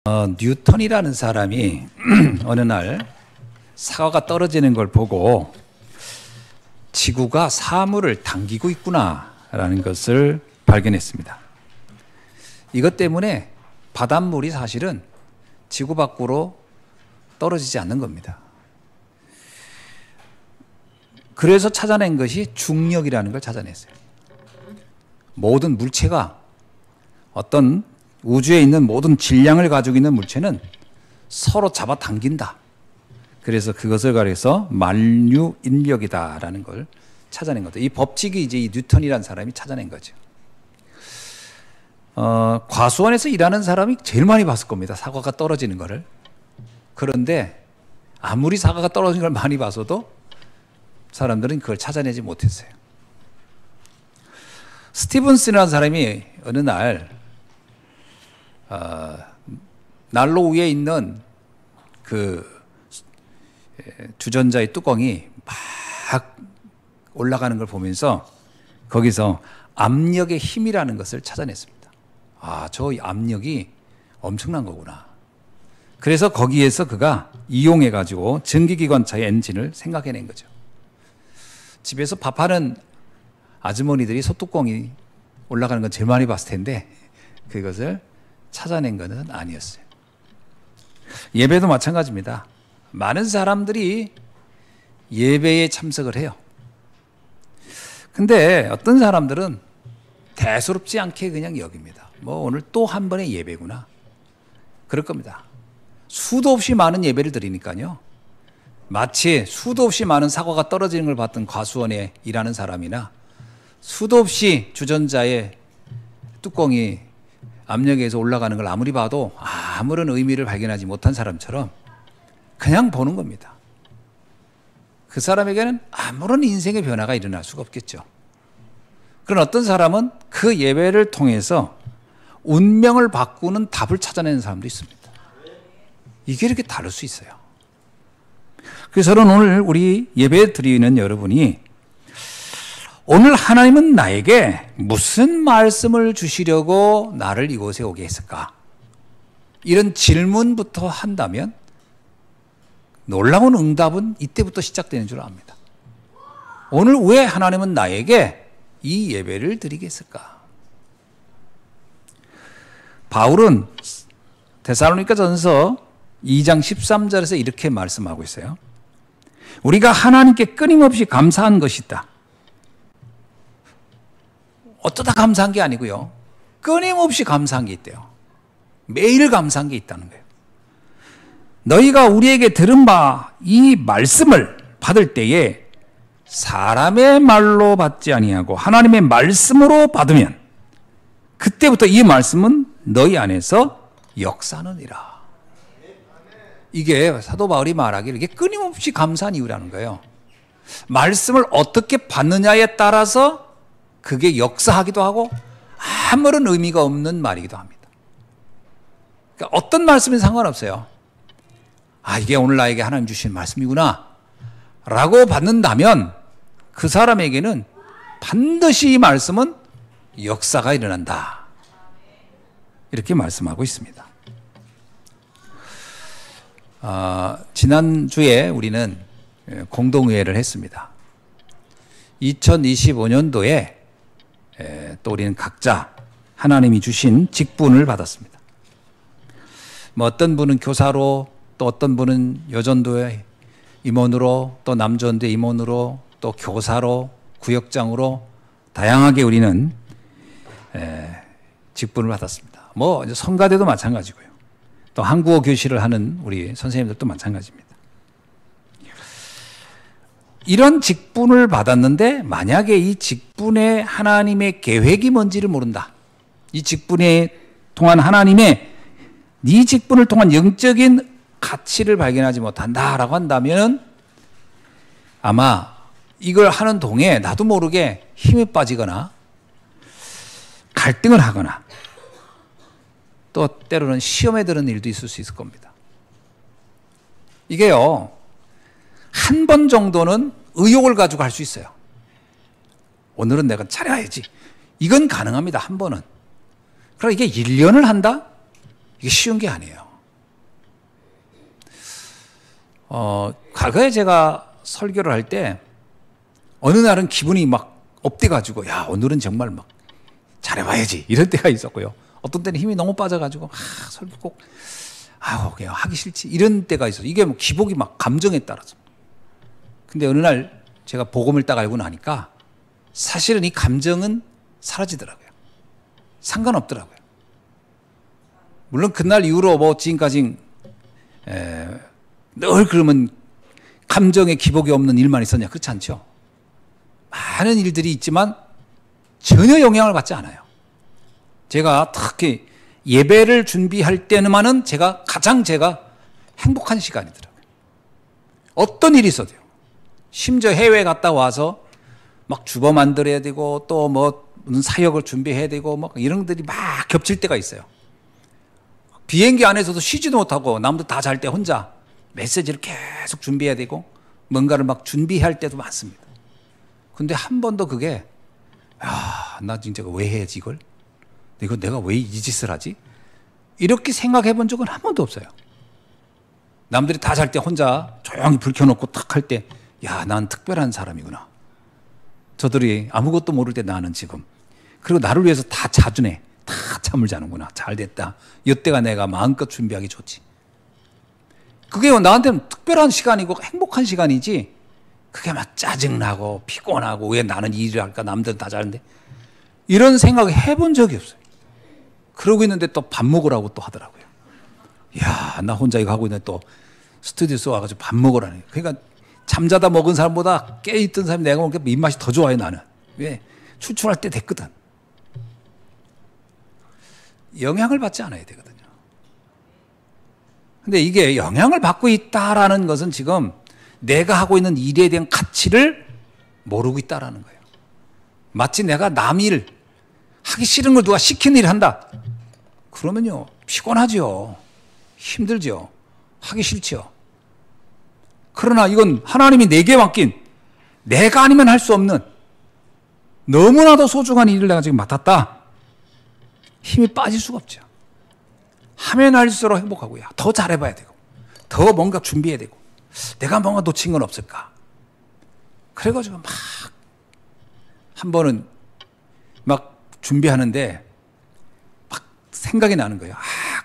뉴턴이라는 사람이 어느 날 사과가 떨어지는 걸 보고 지구가 사물을 당기고 있구나라는 것을 발견했습니다. 이것 때문에 바닷물이 사실은 지구 밖으로 떨어지지 않는 겁니다. 그래서 찾아낸 것이 중력이라는 걸 찾아냈어요. 모든 물체가 어떤 우주에 있는 모든 질량을 가지고 있는 물체는 서로 잡아당긴다. 그래서 그것을 가리켜서 만류인력이다라는 걸 찾아낸 거죠. 이 법칙이 이제 이 뉴턴이라는 사람이 찾아낸 거죠. 과수원에서 일하는 사람이 제일 많이 봤을 겁니다. 사과가 떨어지는 거를. 그런데 아무리 사과가 떨어지는 걸 많이 봐서도 사람들은 그걸 찾아내지 못했어요. 스티븐슨이라는 사람이 어느 날 난로 위에 있는 그 주전자의 뚜껑이 막 올라가는 걸 보면서 거기서 압력의 힘이라는 것을 찾아냈습니다. 아, 저 압력이 엄청난 거구나. 그래서 거기에서 그가 이용해가지고 전기기관차의 엔진을 생각해낸 거죠. 집에서 밥하는 아주머니들이 소뚜껑이 올라가는 건 제일 많이 봤을 텐데 그것을 찾아낸 것은 아니었어요. 예배도 마찬가지입니다. 많은 사람들이 예배에 참석을 해요. 근데 어떤 사람들은 대수롭지 않게 그냥 여깁니다. 뭐 오늘 또 한 번의 예배구나. 그럴 겁니다. 수도 없이 많은 예배를 드리니까요. 마치 수도 없이 많은 사과가 떨어지는 걸 봤던 과수원에 일하는 사람이나 수도 없이 주전자의 뚜껑이 압력에서 올라가는 걸 아무리 봐도 아무런 의미를 발견하지 못한 사람처럼 그냥 보는 겁니다. 그 사람에게는 아무런 인생의 변화가 일어날 수가 없겠죠. 그런 어떤 사람은 그 예배를 통해서 운명을 바꾸는 답을 찾아내는 사람도 있습니다. 이게 이렇게 다를 수 있어요. 그래서 저는 오늘 우리 예배 드리는 여러분이 오늘 하나님은 나에게 무슨 말씀을 주시려고 나를 이곳에 오게 했을까? 이런 질문부터 한다면 놀라운 응답은 이때부터 시작되는 줄 압니다. 오늘 왜 하나님은 나에게 이 예배를 드리게 했을까? 바울은 데살로니가전서 2장 13절에서 이렇게 말씀하고 있어요. 우리가 하나님께 끊임없이 감사한 것이 있다. 어쩌다 감사한 게 아니고요. 끊임없이 감사한 게 있대요. 매일 감사한 게 있다는 거예요. 너희가 우리에게 들은 바 이 말씀을 받을 때에 사람의 말로 받지 아니하고 하나님의 말씀으로 받으면 그때부터 이 말씀은 너희 안에서 역사하느니라. 이게 사도 바울이 말하기를 이게 끊임없이 감사한 이유라는 거예요. 말씀을 어떻게 받느냐에 따라서 그게 역사하기도 하고 아무런 의미가 없는 말이기도 합니다. 그러니까 어떤 말씀은 상관없어요. 아, 이게 오늘 나에게 하나님 주신 말씀이구나 라고 받는다면 그 사람에게는 반드시 이 말씀은 역사가 일어난다. 이렇게 말씀하고 있습니다. 지난주에 우리는 공동의회를 했습니다. 2025년도에 또 우리는 각자 하나님이 주신 직분을 받았습니다. 뭐 어떤 분은 교사로, 또 어떤 분은 여전도의 임원으로, 또 남전도의 임원으로, 또 교사로, 구역장으로 다양하게 우리는 직분을 받았습니다. 뭐 성가대도 마찬가지고요. 또 한국어 교실을 하는 우리 선생님들도 마찬가지입니다. 이런 직분을 받았는데 만약에 이 직분에 하나님의 계획이 뭔지를 모른다. 이 직분에 통한 하나님의 네 직분을 통한 영적인 가치를 발견하지 못한다라고 한다면 아마 이걸 하는 동에 나도 모르게 힘에 빠지거나 갈등을 하거나 또 때로는 시험에 드는 일도 있을 수 있을 겁니다. 이게요, 한 번 정도는 의욕을 가지고 할 수 있어요. 오늘은 내가 잘해야지. 이건 가능합니다. 한 번은. 그러나 이게 1년을 한다? 이게 쉬운 게 아니에요. 과거에 제가 설교를 할 때 어느 날은 기분이 막 업돼가지고 야 오늘은 정말 막 잘해봐야지 이런 때가 있었고요. 어떤 때는 힘이 너무 빠져가지고 설교 꼭 그냥 하기 싫지 이런 때가 있어요. 이게 뭐 기복이 막 감정에 따라서. 근데 어느 날 제가 복음을 딱 알고 나니까 사실은 이 감정은 사라지더라고요. 상관없더라고요. 물론 그날 이후로 뭐 지금까지 늘 그러면 감정에 기복이 없는 일만 있었냐? 그렇지 않죠. 많은 일들이 있지만 전혀 영향을 받지 않아요. 제가 특히 예배를 준비할 때만은 가장 행복한 시간이더라고요. 어떤 일이 있어도요. 심지어 해외에 갔다 와서 막 주거 만들어야 되고 또 뭐 무슨 사역을 준비해야 되고 막 이런 것들이 막 겹칠 때가 있어요. 비행기 안에서도 쉬지도 못하고 남들 다 잘 때 혼자 메시지를 계속 준비해야 되고 뭔가를 막 준비할 때도 많습니다. 근데 한 번도 그게 나 진짜 왜 해야지 이걸? 이거 내가 왜 이 짓을 하지? 이렇게 생각해 본 적은 한 번도 없어요. 남들이 다 잘 때 혼자 조용히 불 켜놓고 탁 할 때 난 특별한 사람이구나. 저들이 아무것도 모를 때 나는 지금 그리고 나를 위해서 다 자주네. 다 잠을 자는구나. 잘 됐다. 이때가 내가 마음껏 준비하기 좋지. 그게 나한테는 특별한 시간이고 행복한 시간이지 그게 막 짜증나고 피곤하고 왜 나는 이 일을 할까 남들은 다 자는데 이런 생각을 해본 적이 없어요. 그러고 있는데 또 밥 먹으라고 또 하더라고요. 나 혼자 이거 하고 있는데 또 스튜디오에 와가지고 밥 먹으라니. 그러니까 잠자다 먹은 사람보다 깨있던 사람이 내가 먹으니까 입맛이 더 좋아요 나는. 왜? 출출할 때 됐거든. 영향을 받지 않아야 되거든요. 근데 이게 영향을 받고 있다라는 것은 지금 내가 하고 있는 일에 대한 가치를 모르고 있다라는 거예요. 마치 내가 남 일, 하기 싫은 걸 누가 시키는 일을 한다. 그러면요, 피곤하죠. 힘들죠. 하기 싫죠. 그러나 이건 하나님이 내게 맡긴 내가 아니면 할 수 없는 너무나도 소중한 일을 내가 지금 맡았다. 힘이 빠질 수가 없죠. 하면 할수록 행복하고요. 더 잘해봐야 되고 더 뭔가 준비해야 되고 내가 뭔가 놓친 건 없을까. 그래가지고 막 한 번은 막 준비하는데 막 생각이 나는 거예요.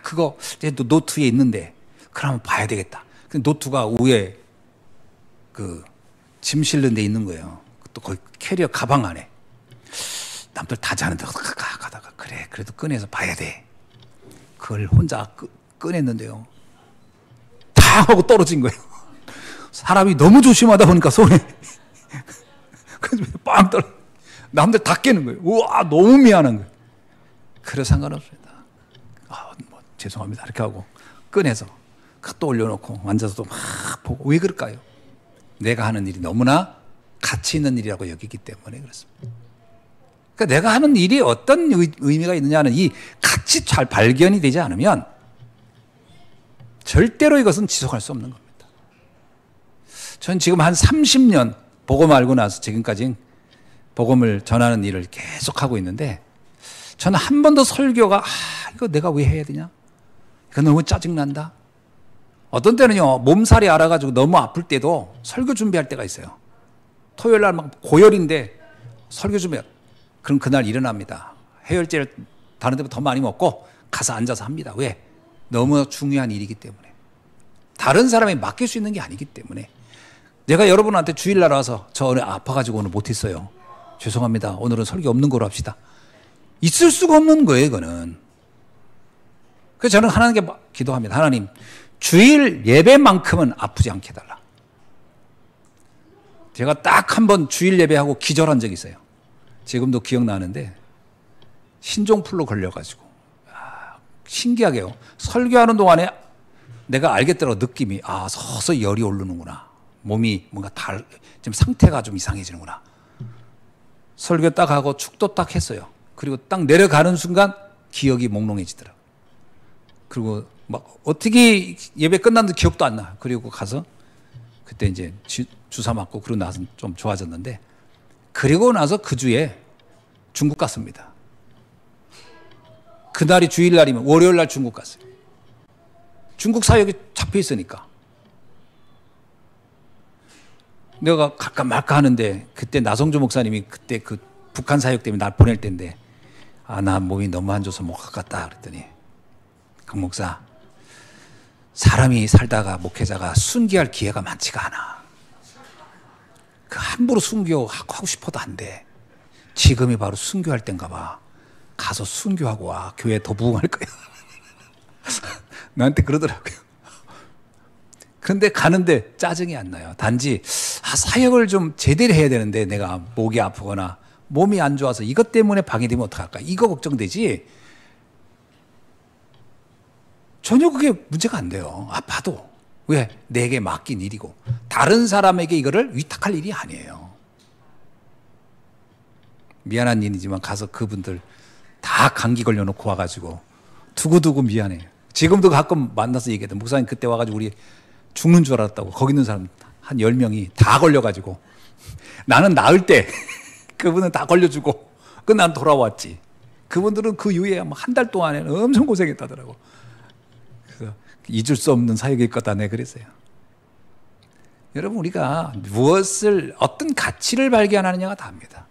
그거 노트에 있는데 그러면 봐야 되겠다. 근데 노트가 위에 그 짐 실는 데 있는 거예요. 또 거기 캐리어 가방 안에. 남들 다 자는데 가다가 그래 그래도 꺼내서 봐야 돼. 그걸 혼자 꺼냈는데요. 다 하고 떨어진 거예요. 사람이 너무 조심하다 보니까 손에 그래서 빵 떨어. 남들 다 깨는 거예요. 우와 너무 미안한 거예요. 그래 상관없습니다. 뭐 죄송합니다 이렇게 하고 꺼내서 또 올려놓고 앉아서 또 막 보고. 왜 그럴까요? 내가 하는 일이 너무나 가치 있는 일이라고 여기기 때문에 그렇습니다. 그러니까 내가 하는 일이 어떤 의미가 있느냐는 이 가치 잘 발견이 되지 않으면 절대로 이것은 지속할 수 없는 겁니다. 전 지금 한 30년 복음 알고 나서 지금까지 복음을 전하는 일을 계속 하고 있는데 저는 한 번도 설교가 이거 내가 왜 해야 되냐? 이거 너무 짜증난다. 어떤 때는요 몸살이 알아가지고 너무 아플 때도 설교 준비할 때가 있어요. 토요일 날 막 고열인데 설교 준비. 그럼 그날 일어납니다. 해열제를 다른 데보다 더 많이 먹고 가서 앉아서 합니다. 왜? 너무 중요한 일이기 때문에. 다른 사람이 맡길 수 있는 게 아니기 때문에. 내가 여러분한테 주일날 와서 저 오늘 아파가지고 오늘 못했어요. 죄송합니다. 오늘은 설교 없는 거로 합시다. 있을 수가 없는 거예요, 이거는. 그래서 저는 하나님께 기도합니다. 하나님, 주일 예배만큼은 아프지 않게 해달라. 제가 딱 한 번 주일 예배하고 기절한 적이 있어요. 지금도 기억나는데 신종플루 걸려가지고 신기하게요. 설교하는 동안에 내가 알겠더라고 느낌이 서서히 열이 오르는구나. 몸이 뭔가 좀 상태가 좀 이상해지는구나. 설교 딱 하고 축도 딱 했어요. 그리고 딱 내려가는 순간 기억이 몽롱해지더라고요. 그리고 막 어떻게 예배 끝났는데 기억도 안 나. 그리고 가서 그때 이제 주사 맞고 그러고 나서 좀 좋아졌는데 그리고 나서 그 주에 중국 갔습니다. 그날이 주일날이면 월요일날 중국 갔어요. 중국 사역이 잡혀 있으니까. 내가 갈까 말까 하는데 그때 나성조 목사님이 그때 그 북한 사역 때문에 날 보낼 때인데 나 몸이 너무 안 좋아서 못 갔다 그랬더니 강 목사 사람이 살다가 목회자가 순교할 기회가 많지가 않아. 그 함부로 순교하고 싶어도 안 돼. 지금이 바로 순교할 땐가 봐. 가서 순교하고 와. 교회 더 부흥할 거야. 나한테 그러더라고요. 근데 가는데 짜증이 안 나요. 단지 사역을 좀 제대로 해야 되는데 내가 목이 아프거나 몸이 안 좋아서 이것 때문에 방해되면 어떡할까? 이거 걱정되지. 전혀 그게 문제가 안 돼요. 아파도. 왜? 내게 맡긴 일이고 다른 사람에게 이거를 위탁할 일이 아니에요. 미안한 일이지만 가서 그분들 다 감기 걸려놓고 와가지고 두고두고 미안해요. 지금도 가끔 만나서 얘기해요. 목사님 그때 와가지고 우리 죽는 줄 알았다고. 거기 있는 사람 한 10명이 다 걸려가지고 나는 나을 때 그분은 다 걸려주고 난 돌아왔지. 그분들은 그 이후에 한 달 동안에 엄청 고생했다더라고. 그래서 잊을 수 없는 사역일 거다 내 그랬어요. 여러분 우리가 무엇을 어떤 가치를 발견하느냐가 다릅니다.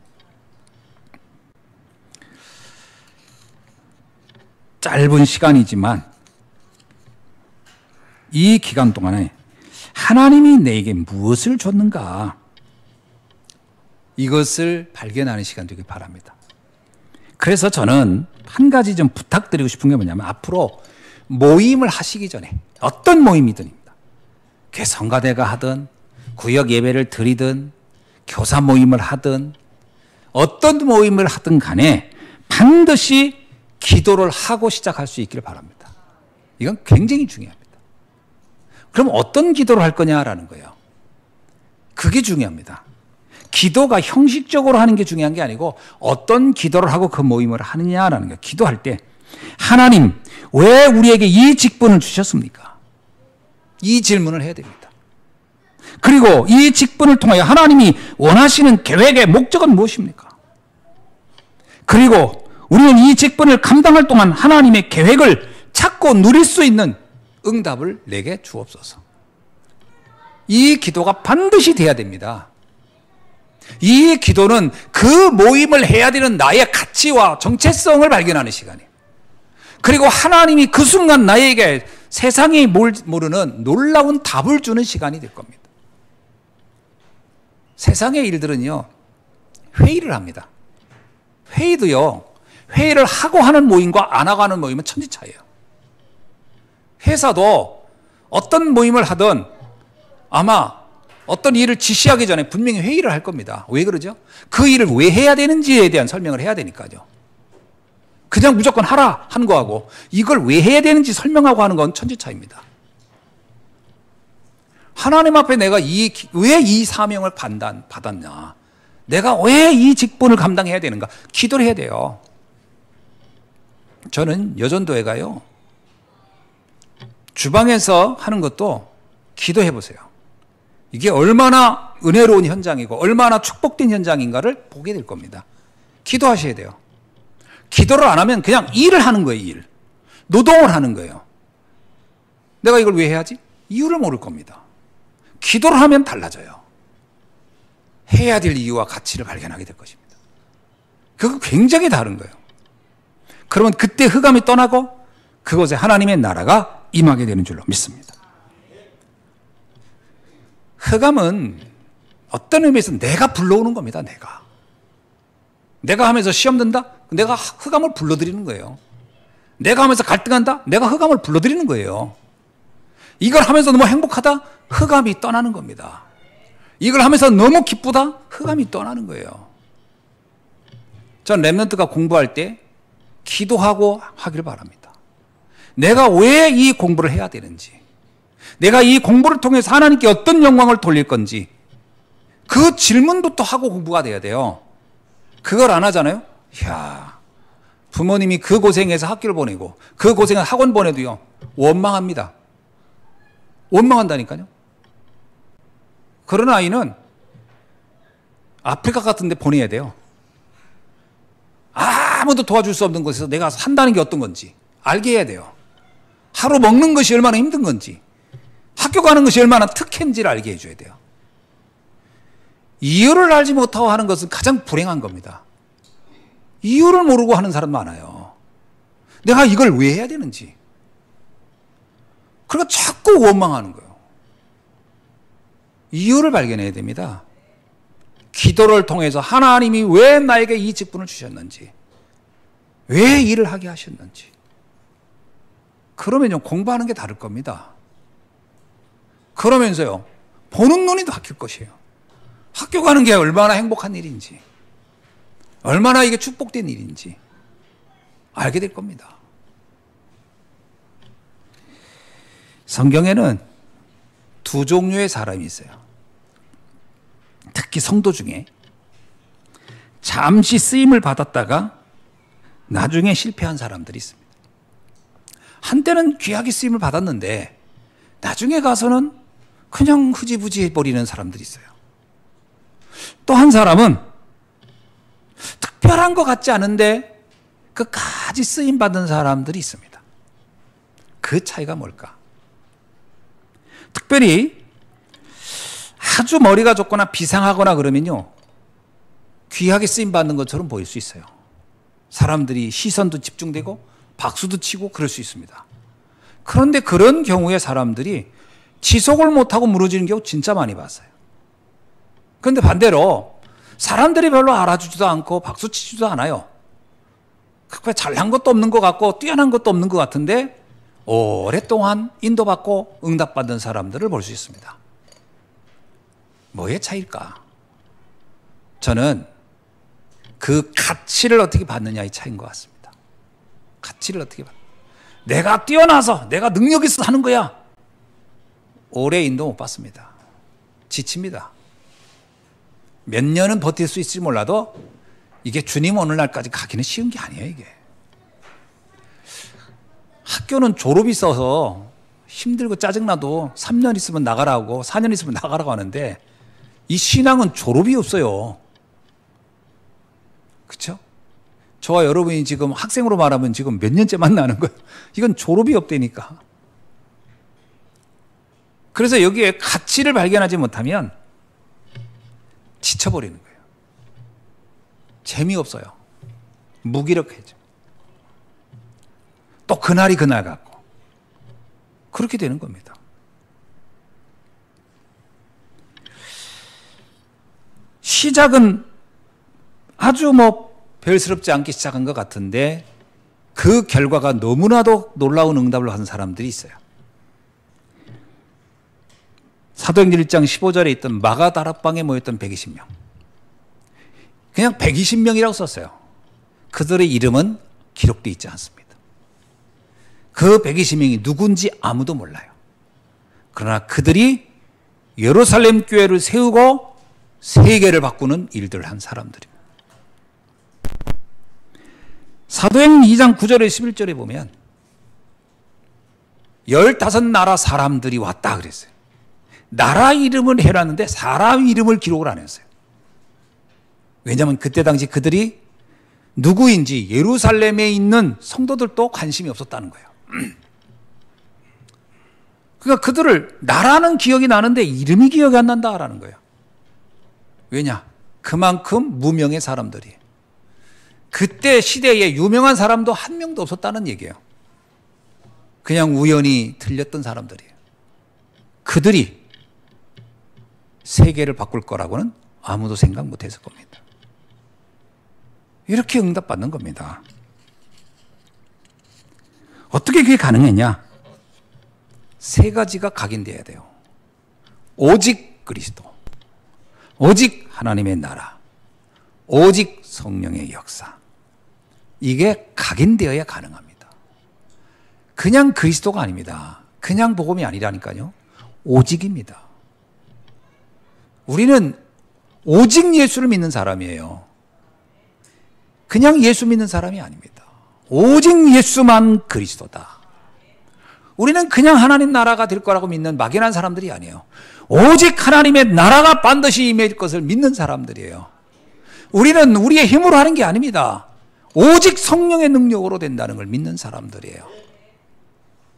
짧은 시간이지만 이 기간 동안에 하나님이 내게 무엇을 줬는가 이것을 발견하는 시간 되길 바랍니다. 그래서 저는 한 가지 좀 부탁드리고 싶은 게 뭐냐면 앞으로 모임을 하시기 전에 어떤 모임이든입니다. 성가대가 하든 구역 예배를 드리든 교사 모임을 하든 어떤 모임을 하든 간에 반드시 기도를 하고 시작할 수 있기를 바랍니다. 이건 굉장히 중요합니다. 그럼 어떤 기도를 할 거냐라는 거예요. 그게 중요합니다. 기도가 형식적으로 하는 게 중요한 게 아니고 어떤 기도를 하고 그 모임을 하느냐라는 거예요. 기도할 때 하나님 왜 우리에게 이 직분을 주셨습니까? 이 질문을 해야 됩니다. 그리고 이 직분을 통하여 하나님이 원하시는 계획의 목적은 무엇입니까? 그리고 우리는 이 직분을 감당할 동안 하나님의 계획을 찾고 누릴 수 있는 응답을 내게 주옵소서. 이 기도가 반드시 돼야 됩니다. 이 기도는 그 모임을 해야 되는 나의 가치와 정체성을 발견하는 시간이에요. 그리고 하나님이 그 순간 나에게 세상이 모르는 놀라운 답을 주는 시간이 될 겁니다. 세상의 일들은요, 회의를 합니다. 회의도요, 회의를 하고 하는 모임과 안 하고 하는 모임은 천지 차이예요. 회사도 어떤 모임을 하든 아마 어떤 일을 지시하기 전에 분명히 회의를 할 겁니다. 왜 그러죠? 그 일을 왜 해야 되는지에 대한 설명을 해야 되니까요. 그냥 무조건 하라 하는 거하고 이걸 왜 해야 되는지 설명하고 하는 건 천지 차이입니다. 하나님 앞에 내가 왜 이 사명을 받았냐? 내가 왜 이 직분을 감당해야 되는가? 기도를 해야 돼요. 저는 여전도에 가요. 주방에서 하는 것도 기도해 보세요. 이게 얼마나 은혜로운 현장이고 얼마나 축복된 현장인가를 보게 될 겁니다. 기도하셔야 돼요. 기도를 안 하면 그냥 일을 하는 거예요. 일. 노동을 하는 거예요. 내가 이걸 왜 해야지? 이유를 모를 겁니다. 기도를 하면 달라져요. 해야 될 이유와 가치를 발견하게 될 것입니다. 그거 굉장히 다른 거예요. 그러면 그때 흑암이 떠나고 그곳에 하나님의 나라가 임하게 되는 줄로 믿습니다. 흑암은 어떤 의미에서 내가 불러오는 겁니다. 내가 하면서 시험 든다? 내가 흑암을 불러들이는 거예요. 내가 하면서 갈등한다? 내가 흑암을 불러들이는 거예요. 이걸 하면서 너무 행복하다? 흑암이 떠나는 겁니다. 이걸 하면서 너무 기쁘다? 흑암이 떠나는 거예요. 전 렘넌트가 공부할 때 기도하고 하기를 바랍니다. 내가 왜 이 공부를 해야 되는지, 내가 이 공부를 통해서 하나님께 어떤 영광을 돌릴 건지 그 질문부터 하고 공부가 돼야 돼요. 그걸 안 하잖아요. 이야, 부모님이 그 고생해서 학교를 보내고 그 고생해서 학원 보내도요 원망합니다. 원망한다니까요. 그런 아이는 아프리카 같은 데 보내야 돼요. 아무도 도와줄 수 없는 곳에서 내가 산다는 게 어떤 건지 알게 해야 돼요. 하루 먹는 것이 얼마나 힘든 건지, 학교 가는 것이 얼마나 특혜인지를 알게 해줘야 돼요. 이유를 알지 못하고 하는 것은 가장 불행한 겁니다. 이유를 모르고 하는 사람 많아요. 내가 이걸 왜 해야 되는지. 그러니까 자꾸 원망하는 거예요. 이유를 발견해야 됩니다. 기도를 통해서 하나님이 왜 나에게 이 직분을 주셨는지, 왜 일을 하게 하셨는지. 그러면요, 공부하는 게 다를 겁니다. 그러면서요, 보는 눈이 바뀔 것이에요. 학교 가는 게 얼마나 행복한 일인지, 얼마나 이게 축복된 일인지 알게 될 겁니다. 성경에는 두 종류의 사람이 있어요. 특히 성도 중에 잠시 쓰임을 받았다가 나중에 실패한 사람들이 있습니다. 한때는 귀하게 쓰임을 받았는데 나중에 가서는 그냥 흐지부지 해버리는 사람들이 있어요. 또 한 사람은 특별한 것 같지 않은데 끝까지 쓰임받은 사람들이 있습니다. 그 차이가 뭘까? 특별히 아주 머리가 좋거나 비상하거나 그러면요, 귀하게 쓰임받는 것처럼 보일 수 있어요. 사람들이 시선도 집중되고 박수도 치고 그럴 수 있습니다. 그런데 그런 경우에 사람들이 지속을 못하고 무너지는 경우 진짜 많이 봤어요. 그런데 반대로 사람들이 별로 알아주지도 않고 박수치지도 않아요. 잘난 것도 없는 것 같고 뛰어난 것도 없는 것 같은데 오랫동안 인도받고 응답받은 사람들을 볼 수 있습니다. 뭐의 차이일까? 저는 그 가치를 어떻게 받느냐의 차이인 것 같습니다. 가치를 어떻게 받느냐. 내가 뛰어나서 내가 능력 있어서 하는 거야. 오래 인도 못 받습니다. 지칩니다. 몇 년은 버틸 수 있을지 몰라도 이게 주님 오는 날까지 가기는 쉬운 게 아니에요, 이게. 학교는 졸업이 있어서 힘들고 짜증나도 3년 있으면 나가라고 4년 있으면 나가라고 하는데 이 신앙은 졸업이 없어요. 그렇죠? 저와 여러분이 지금 학생으로 말하면 지금 몇 년째 만나는 거예요. 이건 졸업이 없다니까. 그래서 여기에 가치를 발견하지 못하면 지쳐버리는 거예요. 재미없어요. 무기력해져. 또 그날이 그날 같고 그렇게 되는 겁니다. 시작은 아주 별스럽지 않게 시작한 것 같은데 그 결과가 너무나도 놀라운 응답을 하는 사람들이 있어요. 사도행전 1장 15절에 있던 마가다락방에 모였던 120명. 그냥 120명이라고 썼어요. 그들의 이름은 기록되어 있지 않습니다. 그 120명이 누군지 아무도 몰라요. 그러나 그들이 예루살렘 교회를 세우고 세계를 바꾸는 일들을 한 사람들입니다. 사도행전 2장 9절에 11절에 보면 15나라 사람들이 왔다 그랬어요. 나라 이름은 해놨는데 사람 이름을 기록을 안 했어요. 왜냐하면 그때 당시 그들이 누구인지 예루살렘에 있는 성도들도 관심이 없었다는 거예요. 그러니까 그들을 나라는 기억이 나는데 이름이 기억이 안 난다라는 거예요. 왜냐? 그만큼 무명의 사람들이. 그때 시대에 유명한 사람도 한 명도 없었다는 얘기예요. 그냥 우연히 들렸던 사람들이에요. 그들이 세계를 바꿀 거라고는 아무도 생각 못했을 겁니다. 이렇게 응답받는 겁니다. 어떻게 그게 가능했냐? 세 가지가 각인돼야 돼요. 오직 그리스도, 오직 하나님의 나라, 오직 성령의 역사. 이게 각인되어야 가능합니다. 그냥 그리스도가 아닙니다. 그냥 복음이 아니라니까요. 오직입니다. 우리는 오직 예수를 믿는 사람이에요. 그냥 예수 믿는 사람이 아닙니다. 오직 예수만 그리스도다. 우리는 그냥 하나님 나라가 될 거라고 믿는 막연한 사람들이 아니에요. 오직 하나님의 나라가 반드시 임할 것을 믿는 사람들이에요. 우리는 우리의 힘으로 하는 게 아닙니다. 오직 성령의 능력으로 된다는 걸 믿는 사람들이에요.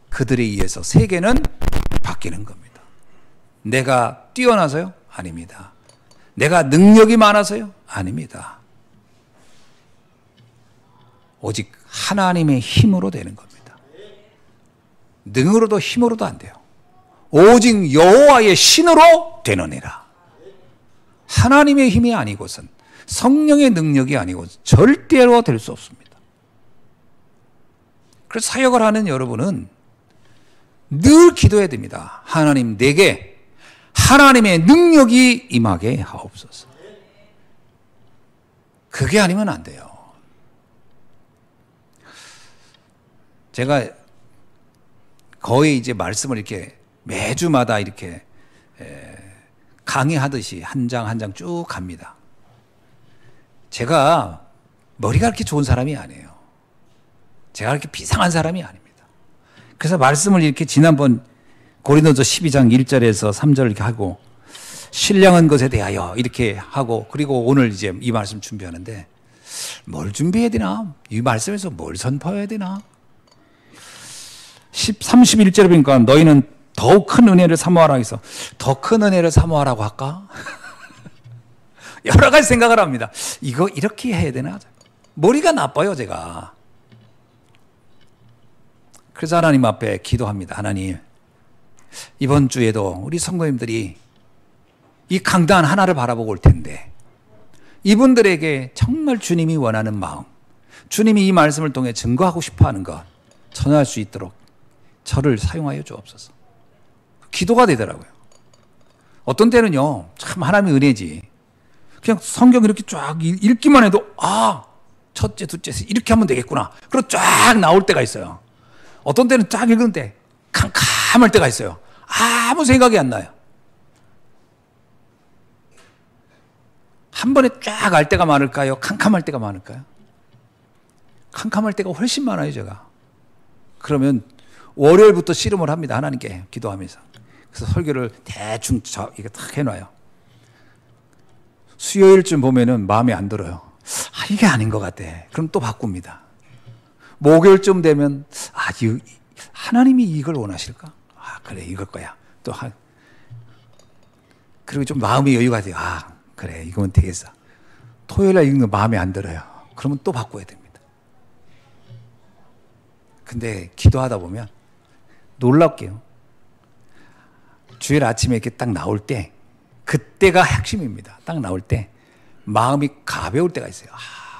그들에 의해서 세계는 바뀌는 겁니다. 내가 뛰어나서요? 아닙니다. 내가 능력이 많아서요? 아닙니다. 오직 하나님의 힘으로 되는 겁니다. 능으로도 힘으로도 안 돼요. 오직 여호와의 신으로 되느니라. 하나님의 힘이 아니고선, 성령의 능력이 아니고 절대로 될 수 없습니다. 그래서 사역을 하는 여러분은 늘 기도해야 됩니다. 하나님, 내게 하나님의 능력이 임하게 하옵소서. 그게 아니면 안 돼요. 제가 거의 이제 말씀을 이렇게 매주마다 이렇게 강의하듯이 한 장 한 장 쭉 갑니다. 제가 머리가 그렇게 좋은 사람이 아니에요. 제가 그렇게 비상한 사람이 아닙니다. 그래서 말씀을 이렇게 지난번 고린도서 12장 1절에서 3절 이렇게 하고, 신령한 것에 대하여 이렇게 하고, 그리고 오늘 이제 이 말씀 준비하는데 뭘 준비해야 되나? 이 말씀에서 뭘 선포해야 되나? 31절에 보니까 너희는 더욱 큰 은혜를 사모하라 해서 더 큰 은혜를 사모하라고 할까? 여러 가지 생각을 합니다. 이거 이렇게 해야 되나? 머리가 나빠요, 제가. 그래서 하나님 앞에 기도합니다. 하나님, 이번 주에도 우리 성도님들이 이 강단 하나를 바라보고 올 텐데, 이분들에게 정말 주님이 원하는 마음, 주님이 이 말씀을 통해 증거하고 싶어하는 것 전할 수 있도록 저를 사용하여 주옵소서. 기도가 되더라고요. 어떤 때는요, 참 하나님의 은혜지, 그냥 성경 이렇게 쫙 읽기만 해도 첫째, 둘째, 이렇게 하면 되겠구나. 그리고 쫙 나올 때가 있어요. 어떤 때는 쫙 읽는데 캄캄할 때가 있어요. 아무 생각이 안 나요. 한 번에 쫙 알 때가 많을까요? 캄캄할 때가 많을까요? kam캄할 때가 훨씬 많아요, 제가. 그러면 월요일부터 씨름을 합니다. 하나님께 기도하면서. 그래서 설교를 대충 이게 딱 해놔요. 수요일쯤 보면은 마음에 안 들어요. 이게 아닌 것 같아. 그럼 또 바꿉니다. 목요일쯤 되면 하나님이 이걸 원하실까? 그래, 이걸 거야. 그리고 좀 마음의 여유가 돼요. 그래, 이거면 되겠어. 토요일날 읽는 거 마음에 안 들어요. 그러면 또 바꿔야 됩니다. 근데 기도하다 보면 놀랍게요, 주일 아침에 이렇게 딱 나올 때, 그때가 핵심입니다. 딱 나올 때 마음이 가벼울 때가 있어요.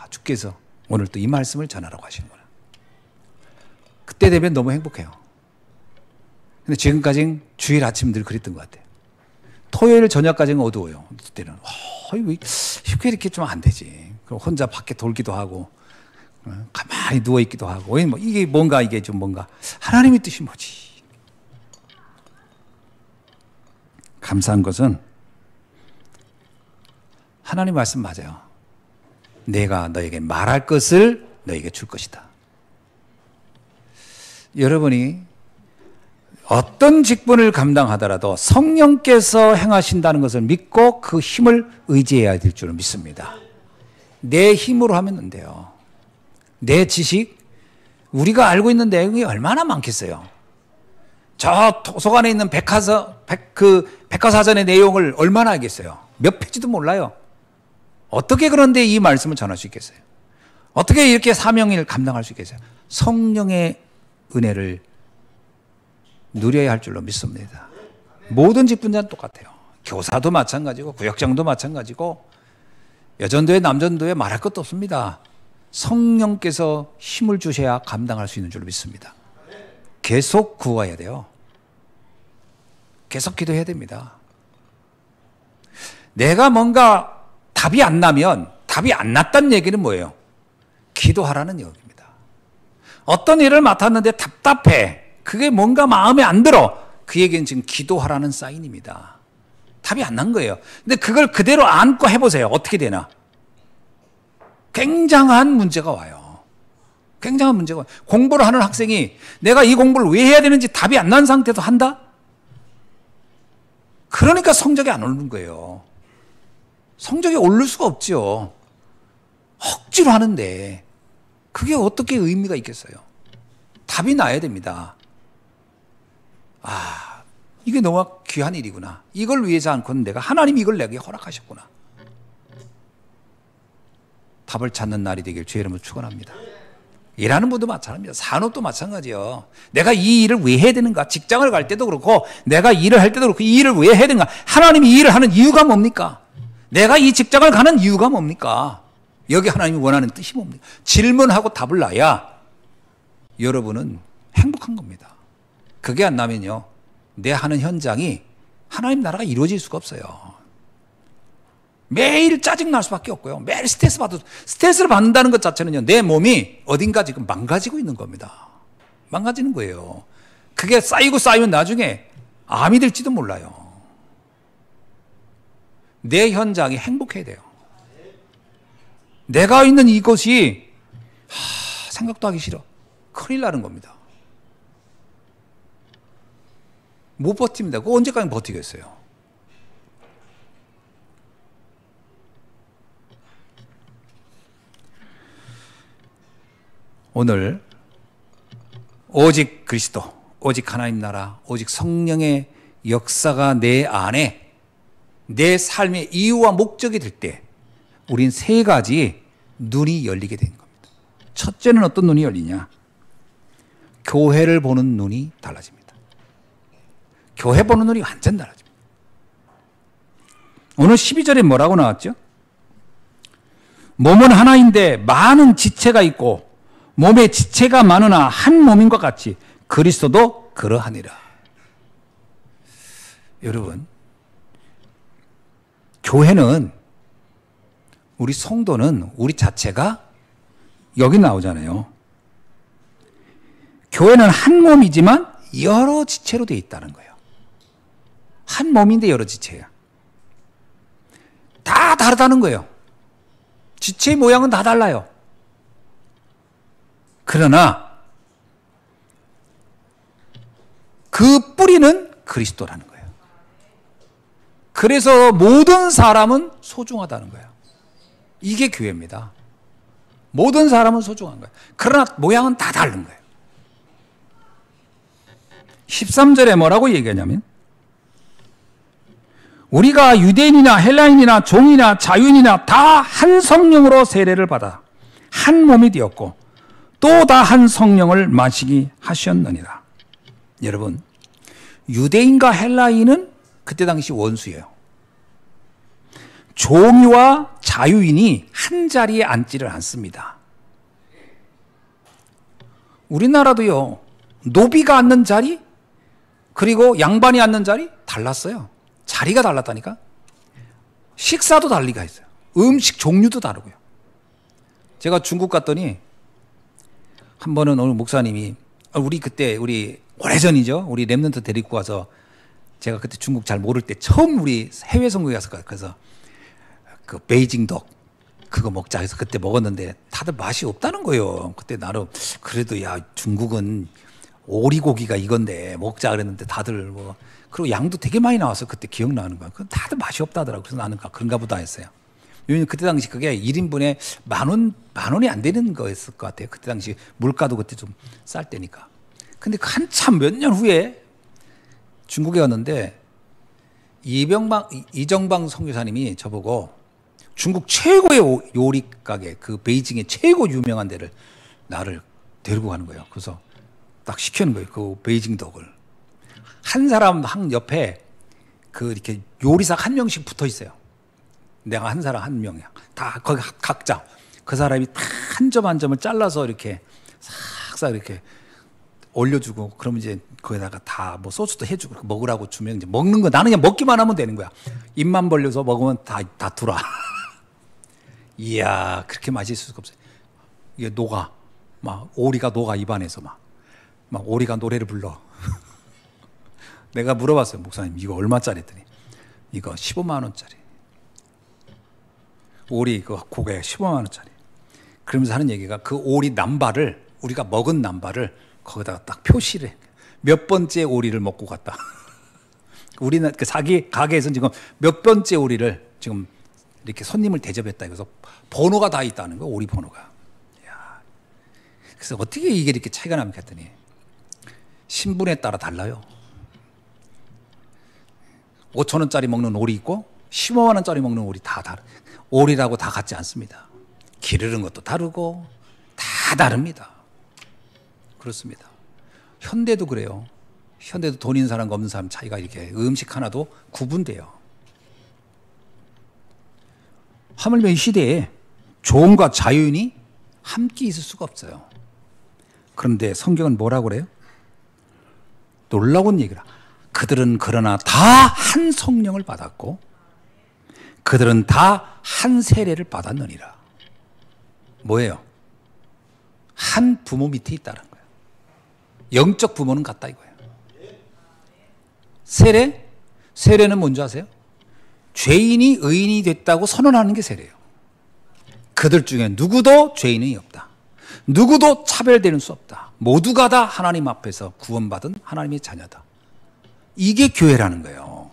주께서 오늘 또 이 말씀을 전하라고 하시는구나. 그때 되면 너무 행복해요. 근데 지금까지는 주일 아침 늘 그랬던 것 같아요. 토요일 저녁까지는 어두워요. 그때는 왜 쉽게 이렇게 좀 안 되지. 그럼 혼자 밖에 돌기도 하고, 가만히 누워 있기도 하고, 이게 뭔가, 이게 좀 뭔가 하나님의 뜻이 뭐지. 감사한 것은 하나님 말씀 맞아요. 내가 너에게 말할 것을 너에게 줄 것이다. 여러분이 어떤 직분을 감당하더라도 성령께서 행하신다는 것을 믿고 그 힘을 의지해야 될 줄을 믿습니다. 내 힘으로 하면 안 돼요. 내 지식, 우리가 알고 있는 내용이 얼마나 많겠어요. 저 도서관에 있는 백과사전의 내용을 얼마나 알겠어요. 몇 페이지도 몰라요. 어떻게 그런데 이 말씀을 전할 수 있겠어요? 어떻게 이렇게 사명을 감당할 수 있겠어요? 성령의 은혜를 누려야 할 줄로 믿습니다. 모든 직분자는 똑같아요. 교사도 마찬가지고, 구역장도 마찬가지고, 여전도회, 남전도회 말할 것도 없습니다. 성령께서 힘을 주셔야 감당할 수 있는 줄로 믿습니다. 계속 구해야 돼요. 계속 기도해야 됩니다. 내가 뭔가 답이 안 나면, 답이 안 났다는 얘기는 뭐예요? 기도하라는 얘기입니다. 어떤 일을 맡았는데 답답해. 그게 뭔가 마음에 안 들어. 그 얘기는 지금 기도하라는 사인입니다. 답이 안 난 거예요. 근데 그걸 그대로 안고 해보세요. 어떻게 되나? 굉장한 문제가 와요. 굉장한 문제가 와요. 공부를 하는 학생이 내가 이 공부를 왜 해야 되는지 답이 안 난 상태도 한다? 그러니까 성적이 안 오르는 거예요. 성적이 오를 수가 없죠. 억지로 하는데 그게 어떻게 의미가 있겠어요? 답이 나야 됩니다. 이게 너무 귀한 일이구나. 이걸 위해서 않고는 내가 하나님이 이걸 내게 허락하셨구나. 답을 찾는 날이 되길 주의 이름으로 축원합니다. 일하는 분도 마찬가지입니다. 산업도 마찬가지요. 내가 이 일을 왜 해야 되는가? 직장을 갈 때도 그렇고 내가 일을 할 때도 그렇고 이 일을 왜 해야 되는가? 하나님이 이 일을 하는 이유가 뭡니까? 내가 이 직장을 가는 이유가 뭡니까? 여기 하나님이 원하는 뜻이 뭡니까? 질문하고 답을 놔야 여러분은 행복한 겁니다. 그게 안 나면요, 내 하는 현장이 하나님 나라가 이루어질 수가 없어요. 매일 짜증날 수밖에 없고요. 매일 스트레스를 받는다는 것 자체는요, 내 몸이 어딘가 지금 망가지고 있는 겁니다. 망가지는 거예요. 그게 쌓이면 나중에 암이 될지도 몰라요. 내 현장이 행복해야 돼요. 내가 있는 이곳이 생각도 하기 싫어. 큰일 나는 겁니다. 못 버팁니다. 그거 언제까지 버티겠어요? 오늘 오직 그리스도, 오직 하나님 나라, 오직 성령의 역사가 내 안에 내 삶의 이유와 목적이 될 때 우린 세 가지 눈이 열리게 된 겁니다. 첫째는 어떤 눈이 열리냐? 교회를 보는 눈이 달라집니다. 교회 보는 눈이 완전 달라집니다. 오늘 12절에 뭐라고 나왔죠? 몸은 하나인데 많은 지체가 있고 몸에 지체가 많으나 한 몸인 것 같이 그리스도도 그러하니라. 여러분, 교회는, 우리 성도는 우리 자체가 여기 나오잖아요. 교회는 한 몸이지만 여러 지체로 되어 있다는 거예요. 한 몸인데 여러 지체야. 다 다르다는 거예요. 지체의 모양은 다 달라요. 그러나 그 뿌리는 그리스도라는 거예요. 그래서 모든 사람은 소중하다는 거예요. 이게 교회입니다. 모든 사람은 소중한 거예요. 그러나 모양은 다 다른 거예요. 13절에 뭐라고 얘기하냐면, 우리가 유대인이나 헬라인이나 종이나 자유인이나 다 한 성령으로 세례를 받아 한 몸이 되었고 또 다 한 성령을 마시게 하셨느니라. 여러분, 유대인과 헬라인은 그때 당시 원수예요. 종이와 자유인이 한 자리에 앉지를 않습니다. 우리나라도요, 노비가 앉는 자리 그리고 양반이 앉는 자리 달랐어요. 자리가 달랐다니까. 식사도 달리가 있어요. 음식 종류도 다르고요. 제가 중국 갔더니 한 번은 오늘 목사님이, 우리 오래전이죠. 우리 랩런트 데리고 와서 제가 그때 중국 잘 모를 때 처음 우리 해외 선교에 가서, 그래서 그 베이징 덕 그거 먹자 해서 그때 먹었는데 다들 맛이 없다는 거예요. 그때 나름 그래도 야, 중국은 오리고기가 이건데 먹자 그랬는데 다들 뭐, 그리고 양도 되게 많이 나와서 그때 기억나는 거야. 다들 맛이 없다더라고. 그래서 나는 그런가 보다 했어요. 왜냐면 그때 당시 그게 1인분에 만 원이 안 되는 거였을 것 같아요. 그때 당시 물가도 그때 좀 쌀 때니까. 근데 한참 몇 년 후에 중국에 갔는데 이정방 선교사님이 저보고 중국 최고의 요리 가게, 그 베이징의 최고 유명한 데를 나를 데리고 가는 거예요. 그래서 딱 시키는 거예요. 그 베이징 덕을. 한 사람 한 옆에 그 이렇게 요리사 한 명씩 붙어 있어요. 내가 한 사람 한 명이야. 다 거기 각자 그 사람이 다 한 점 한 점을 잘라서 이렇게 싹싹 이렇게 올려주고, 그러면 이제 거기다가 다 뭐 소스도 해주고 먹으라고 주면 이제 먹는 거, 나는 그냥 먹기만 하면 되는 거야. 입만 벌려서 먹으면 다 들어와. 이야, 그렇게 맛있을 수가 없어요. 이게 녹아, 막 오리가 녹아 입안에서 막 오리가 노래를 불러. 내가 물어봤어요. 목사님 이거 얼마짜리 했더니 이거 15만 원짜리. 오리 그 고개 15만 원짜리. 그러면서 하는 얘기가 그 오리 남발을, 우리가 먹은 남발을 거기다가 딱 표시를 해. 몇 번째 오리를 먹고 갔다. 우리는 그 가게에서는 지금 몇 번째 오리를 지금 이렇게 손님을 대접했다. 그래서 번호가 다 있다는 거예요. 오리 번호가. 이야. 그래서 어떻게 이게 이렇게 차이가 납니까 했더니 신분에 따라 달라요. 5천 원짜리 먹는 오리 있고 15만 원짜리 먹는 오리 다 다르. 오리라고 다 같지 않습니다. 기르는 것도 다르고 다 다릅니다. 그렇습니다. 현대도 그래요. 현대도 돈 있는 사람과 없는 사람 차이가 이렇게 음식 하나도 구분돼요. 하물며 이 시대에 종과 자유인이 함께 있을 수가 없어요. 그런데 성경은 뭐라고 그래요? 놀라운 얘기라. 그들은 그러나 다 한 성령을 받았고 그들은 다 한 세례를 받았느니라. 뭐예요? 한 부모 밑에 있다는 거예요. 영적 부모는 같다 이거예요. 세례? 세례는 뭔지 아세요? 죄인이 의인이 됐다고 선언하는 게 세례예요. 그들 중에 누구도 죄인이 없다. 누구도 차별되는 수 없다. 모두가 다 하나님 앞에서 구원받은 하나님의 자녀다. 이게 교회라는 거예요.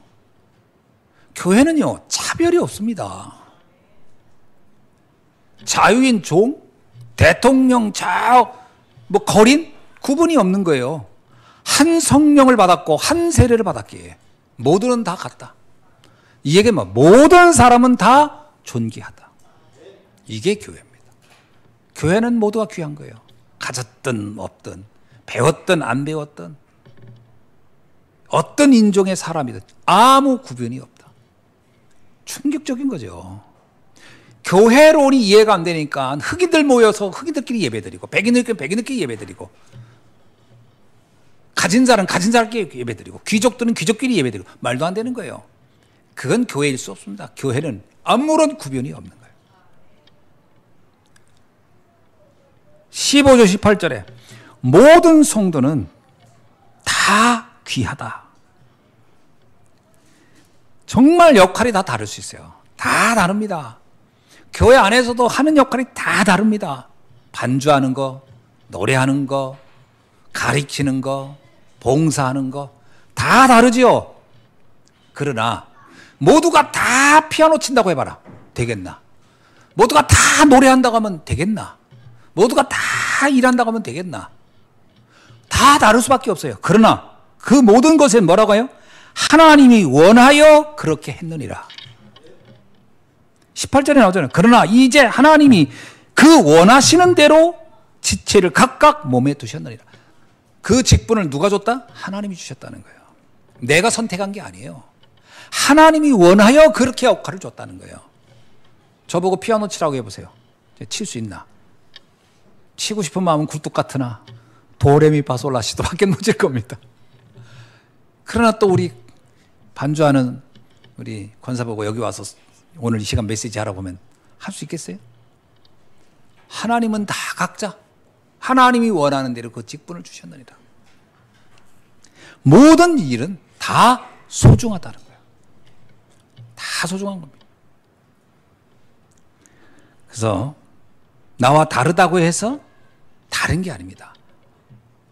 교회는요, 차별이 없습니다. 자유인 종, 대통령, 거린 구분이 없는 거예요. 한 성령을 받았고 한 세례를 받았기에 모두는 다 같다. 이 얘기는 모든 사람은 다 존귀하다. 이게 교회입니다. 교회는 모두가 귀한 거예요. 가졌든 없든 배웠든 안 배웠든 어떤 인종의 사람이든 아무 구분이 없다. 충격적인 거죠. 교회론이 이해가 안 되니까 흑인들 모여서 흑인들끼리 예배드리고 백인들끼리 백인들끼리 예배드리고 가진 자는 가진 자끼리 예배드리고 귀족들은 귀족끼리 예배드리고 말도 안 되는 거예요. 그건 교회일 수 없습니다. 교회는 아무런 구분이 없는 거예요. 15절 18절에 모든 성도는 다 귀하다. 정말 역할이 다 다를 수 있어요. 다 다릅니다. 교회 안에서도 하는 역할이 다 다릅니다. 반주하는 거, 노래하는 거, 가르치는 거, 봉사하는 거 다 다르지요. 그러나 모두가 다 피아노 친다고 해봐라. 되겠나? 모두가 다 노래한다고 하면 되겠나? 모두가 다 일한다고 하면 되겠나? 다 다를 수밖에 없어요. 그러나 그 모든 것에 뭐라고 해요? 하나님이 원하여 그렇게 했느니라. 18절에 나오잖아요. 그러나 이제 하나님이 그 원하시는 대로 지체를 각각 몸에 두셨느니라. 그 직분을 누가 줬다? 하나님이 주셨다는 거예요. 내가 선택한 게 아니에요. 하나님이 원하여 그렇게 역할을 줬다는 거예요. 저보고 피아노 치라고 해보세요. 칠 수 있나? 치고 싶은 마음은 굴뚝 같으나 도레미파솔라시도 밖에 못 칠 겁니다. 그러나 또 우리 반주하는 우리 권사보고 여기 와서 오늘 이 시간 메시지 하러 보면 할 수 있겠어요? 하나님은 다 각자 하나님이 원하는 대로 그 직분을 주셨느니라. 모든 일은 다 소중하다는 거예요. 다 소중한 겁니다. 그래서 나와 다르다고 해서 다른 게 아닙니다.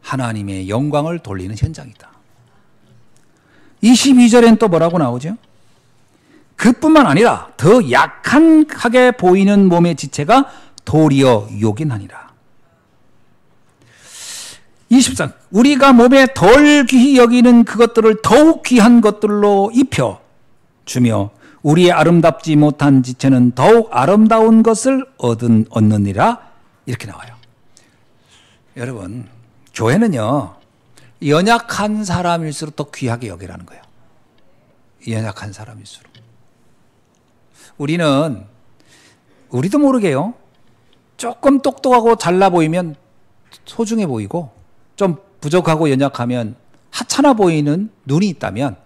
하나님의 영광을 돌리는 현장이다. 22절엔 또 뭐라고 나오죠? 그뿐만 아니라 더 약하게 보이는 몸의 지체가 도리어 요긴하니라. 24. 우리가 몸에 덜 귀히 여기는 그것들을 더욱 귀한 것들로 입혀 주며 우리의 아름답지 못한 지체는 더욱 아름다운 것을 얻느니라. 이렇게 나와요. 여러분, 교회는요, 연약한 사람일수록 더 귀하게 여기라는 거예요. 연약한 사람일수록. 우리도 모르게요, 조금 똑똑하고 잘나 보이면 소중해 보이고, 좀 부족하고 연약하면 하찮아 보이는 눈이 있다면,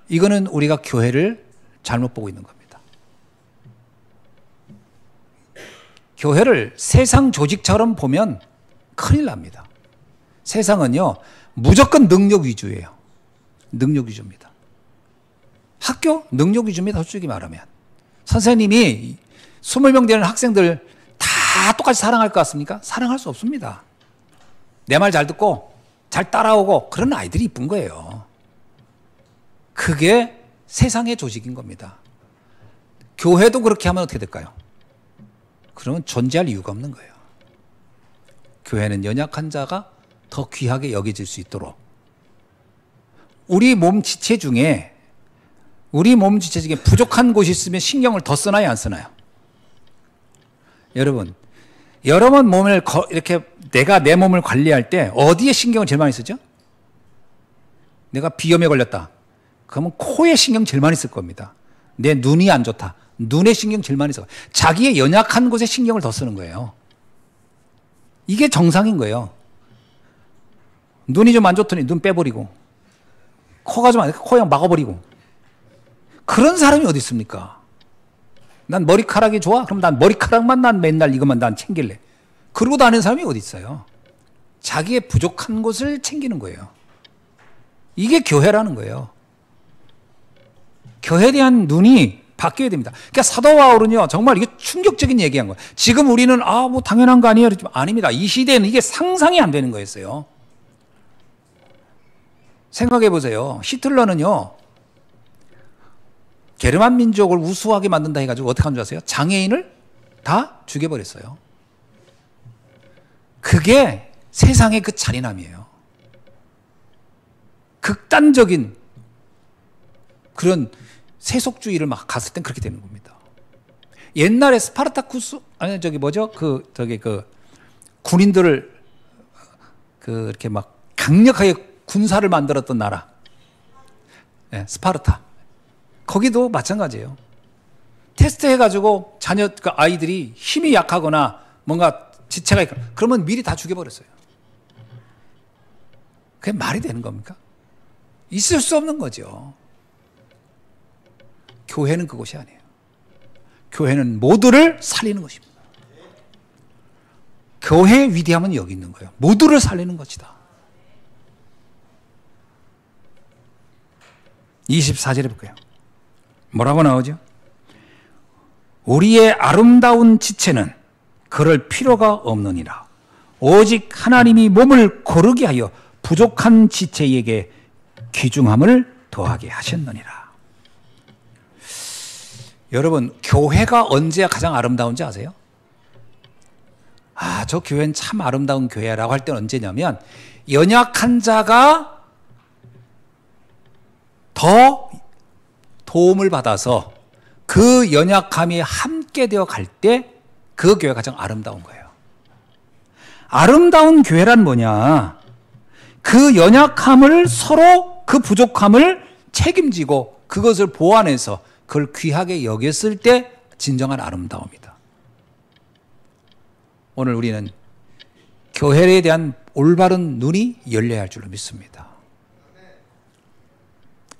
이거는 우리가 교회를 잘못 보고 있는 겁니다. 교회를 세상 조직처럼 보면 큰일 납니다. 세상은요, 무조건 능력 위주예요. 능력 위주입니다. 학교? 능력 위주입니다. 솔직히 말하면. 선생님이 20명 되는 학생들 다 똑같이 사랑할 것 같습니까? 사랑할 수 없습니다. 내 말 잘 듣고 잘 따라오고 그런 아이들이 이쁜 거예요. 그게 세상의 조직인 겁니다. 교회도 그렇게 하면 어떻게 될까요? 그러면 존재할 이유가 없는 거예요. 교회는 연약한 자가 더 귀하게 여겨질 수 있도록 우리 몸 지체 중에 부족한 곳이 있으면 신경을 더 쓰나요, 안 쓰나요? 여러분 몸을 이렇게 내가 내 몸을 관리할 때 어디에 신경을 제일 많이 쓰죠? 내가 비염에 걸렸다. 그러면 코에 신경 제일 많이 쓸 겁니다. 내 눈이 안 좋다. 눈에 신경 제일 많이 써. 자기의 연약한 곳에 신경을 더 쓰는 거예요. 이게 정상인 거예요. 눈이 좀 안 좋더니 눈 빼버리고, 코가 좀 안 좋으니까 코 그냥 막아버리고. 그런 사람이 어디 있습니까? 난 머리카락이 좋아? 그럼 난 머리카락만 난 맨날 이것만 난 챙길래. 그러고 다니는 사람이 어디 있어요? 자기의 부족한 곳을 챙기는 거예요. 이게 교회라는 거예요. 교회에 대한 눈이 바뀌어야 됩니다. 그러니까 사도 바울은요, 정말 이게 충격적인 얘기한 거예요. 지금 우리는 뭐 당연한 거 아니에요? 아닙니다. 이 시대에는 이게 상상이 안 되는 거였어요. 생각해 보세요. 히틀러는요, 게르만 민족을 우수하게 만든다 해가지고 어떻게 한 줄 아세요? 장애인을 다 죽여버렸어요. 그게 세상의 그 잔인함이에요. 극단적인 그런 세속주의를 막 갔을 땐 그렇게 되는 겁니다. 옛날에 스파르타쿠스, 군인들을 이렇게 막 강력하게 군사를 만들었던 나라. 네, 스파르타. 거기도 마찬가지예요. 테스트 해가지고 아이들이 힘이 약하거나 뭔가 지체가 있거나 그러면 미리 다 죽여버렸어요. 그게 말이 되는 겁니까? 있을 수 없는 거죠. 교회는 그것이 아니에요. 교회는 모두를 살리는 것입니다. 교회의 위대함은 여기 있는 거예요. 모두를 살리는 것이다. 24절에 볼까요? 뭐라고 나오죠? 우리의 아름다운 지체는 그럴 필요가 없느니라. 오직 하나님이 몸을 거르게 하여 부족한 지체에게 귀중함을 더하게 하셨느니라. 여러분, 교회가 언제 가장 아름다운지 아세요? 저 교회는 참 아름다운 교회라고 할 때는 언제냐면, 연약한 자가 더 도움을 받아서 그 연약함이 함께 되어 갈 때 그 교회가 가장 아름다운 거예요. 아름다운 교회란 뭐냐? 그 연약함을 서로 그 부족함을 책임지고 그것을 보완해서 그걸 귀하게 여겼을 때 진정한 아름다움이다. 오늘 우리는 교회에 대한 올바른 눈이 열려야 할 줄로 믿습니다.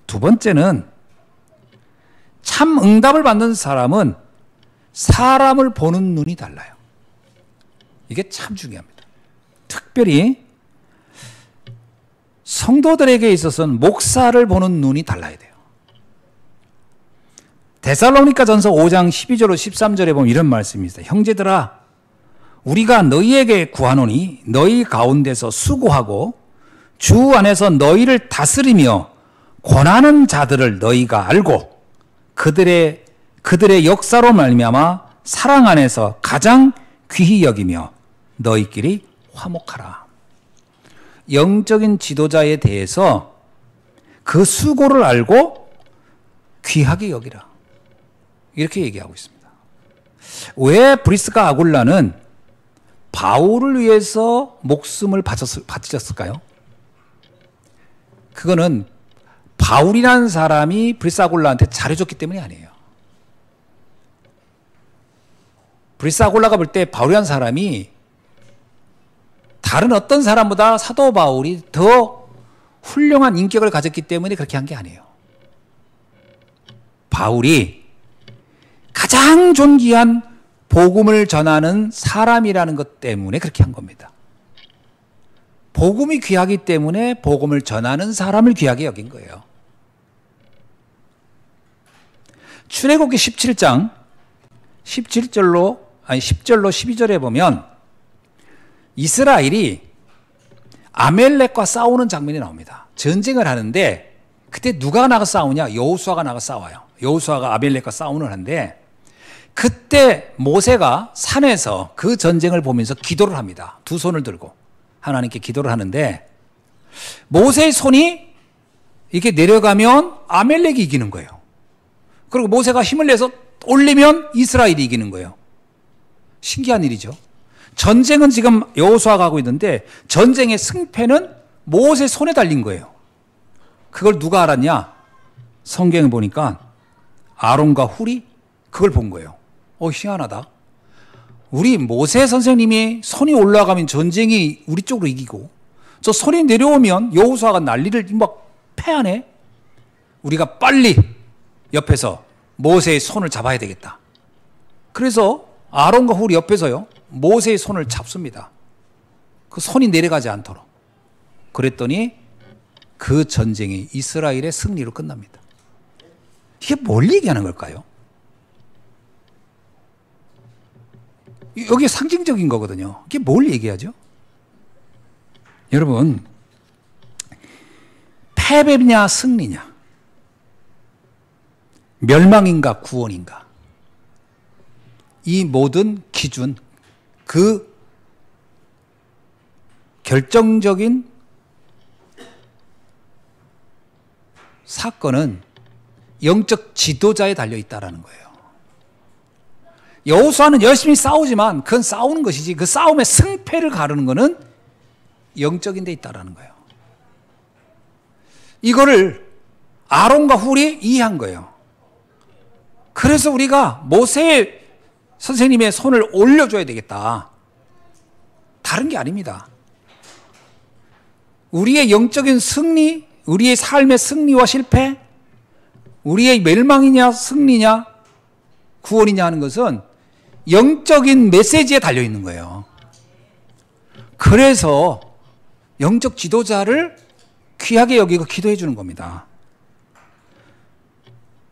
두 번째는 참 응답을 받는 사람은 사람을 보는 눈이 달라요. 이게 참 중요합니다. 특별히 성도들에게 있어서는 목사를 보는 눈이 달라야 돼요. 데살로니가전서 5장 12절로 13절에 보면 이런 말씀이 있어요. 형제들아, 우리가 너희에게 구하노니 너희 가운데서 수고하고 주 안에서 너희를 다스리며 권하는 자들을 너희가 알고 그들의 역사로 말미암아 사랑 안에서 가장 귀히 여기며 너희끼리 화목하라. 영적인 지도자에 대해서 그 수고를 알고 귀하게 여기라. 이렇게 얘기하고 있습니다. 왜 브리스가 아굴라는 바울을 위해서 목숨을 바쳤을까요? 그거는 바울이라는 사람이 브리스 아굴라한테 잘해줬기 때문이 아니에요. 브리스 아굴라가 볼 때 바울이라는 사람이 다른 어떤 사람보다 사도 바울이 더 훌륭한 인격을 가졌기 때문에 그렇게 한 게 아니에요. 바울이 가장 존귀한 복음을 전하는 사람이라는 것 때문에 그렇게 한 겁니다. 복음이 귀하기 때문에 복음을 전하는 사람을 귀하게 여긴 거예요. 출애굽기 17장 10절로 12절에 보면 이스라엘이 아멜렉과 싸우는 장면이 나옵니다. 전쟁을 하는데 그때 누가 나가 싸우냐? 여호수아가 나가 싸워요. 여호수아가 아멜렉과 싸우는 하는데 그때 모세가 산에서 그 전쟁을 보면서 기도를 합니다. 두 손을 들고 하나님께 기도를 하는데 모세의 손이 이렇게 내려가면 아멜렉이 이기는 거예요. 그리고 모세가 힘을 내서 올리면 이스라엘이 이기는 거예요. 신기한 일이죠. 전쟁은 지금 여호수아가 하고 있는데 전쟁의 승패는 모세 손에 달린 거예요. 그걸 누가 알았냐? 성경에 보니까 아론과 훌이 그걸 본 거예요. 희한하다. 우리 모세 선생님이 손이 올라가면 전쟁이 우리 쪽으로 이기고 저 손이 내려오면 여호수아가 난리를 막 패하네. 우리가 빨리 옆에서 모세의 손을 잡아야 되겠다. 그래서 아론과 훌이 옆에서요 모세의 손을 잡습니다. 그 손이 내려가지 않도록. 그랬더니 그 전쟁이 이스라엘의 승리로 끝납니다. 이게 뭘 얘기하는 걸까요? 여기 상징적인 거거든요. 이게 뭘 얘기하죠? 여러분, 패배냐 승리냐, 멸망인가 구원인가, 이 모든 기준, 그 결정적인 사건은 영적 지도자에 달려있다는 거예요. 여호수아는 열심히 싸우지만 그건 싸우는 것이지 그 싸움의 승패를 가르는 것은 영적인 데 있다는 거예요. 이거를 아론과 훌이 이해한 거예요. 그래서 우리가 모세 선생님의 손을 올려줘야 되겠다. 다른 게 아닙니다. 우리의 영적인 승리, 우리의 삶의 승리와 실패, 우리의 멸망이냐 승리냐 구원이냐 하는 것은 영적인 메시지에 달려있는 거예요. 그래서 영적 지도자를 귀하게 여기고 기도해 주는 겁니다.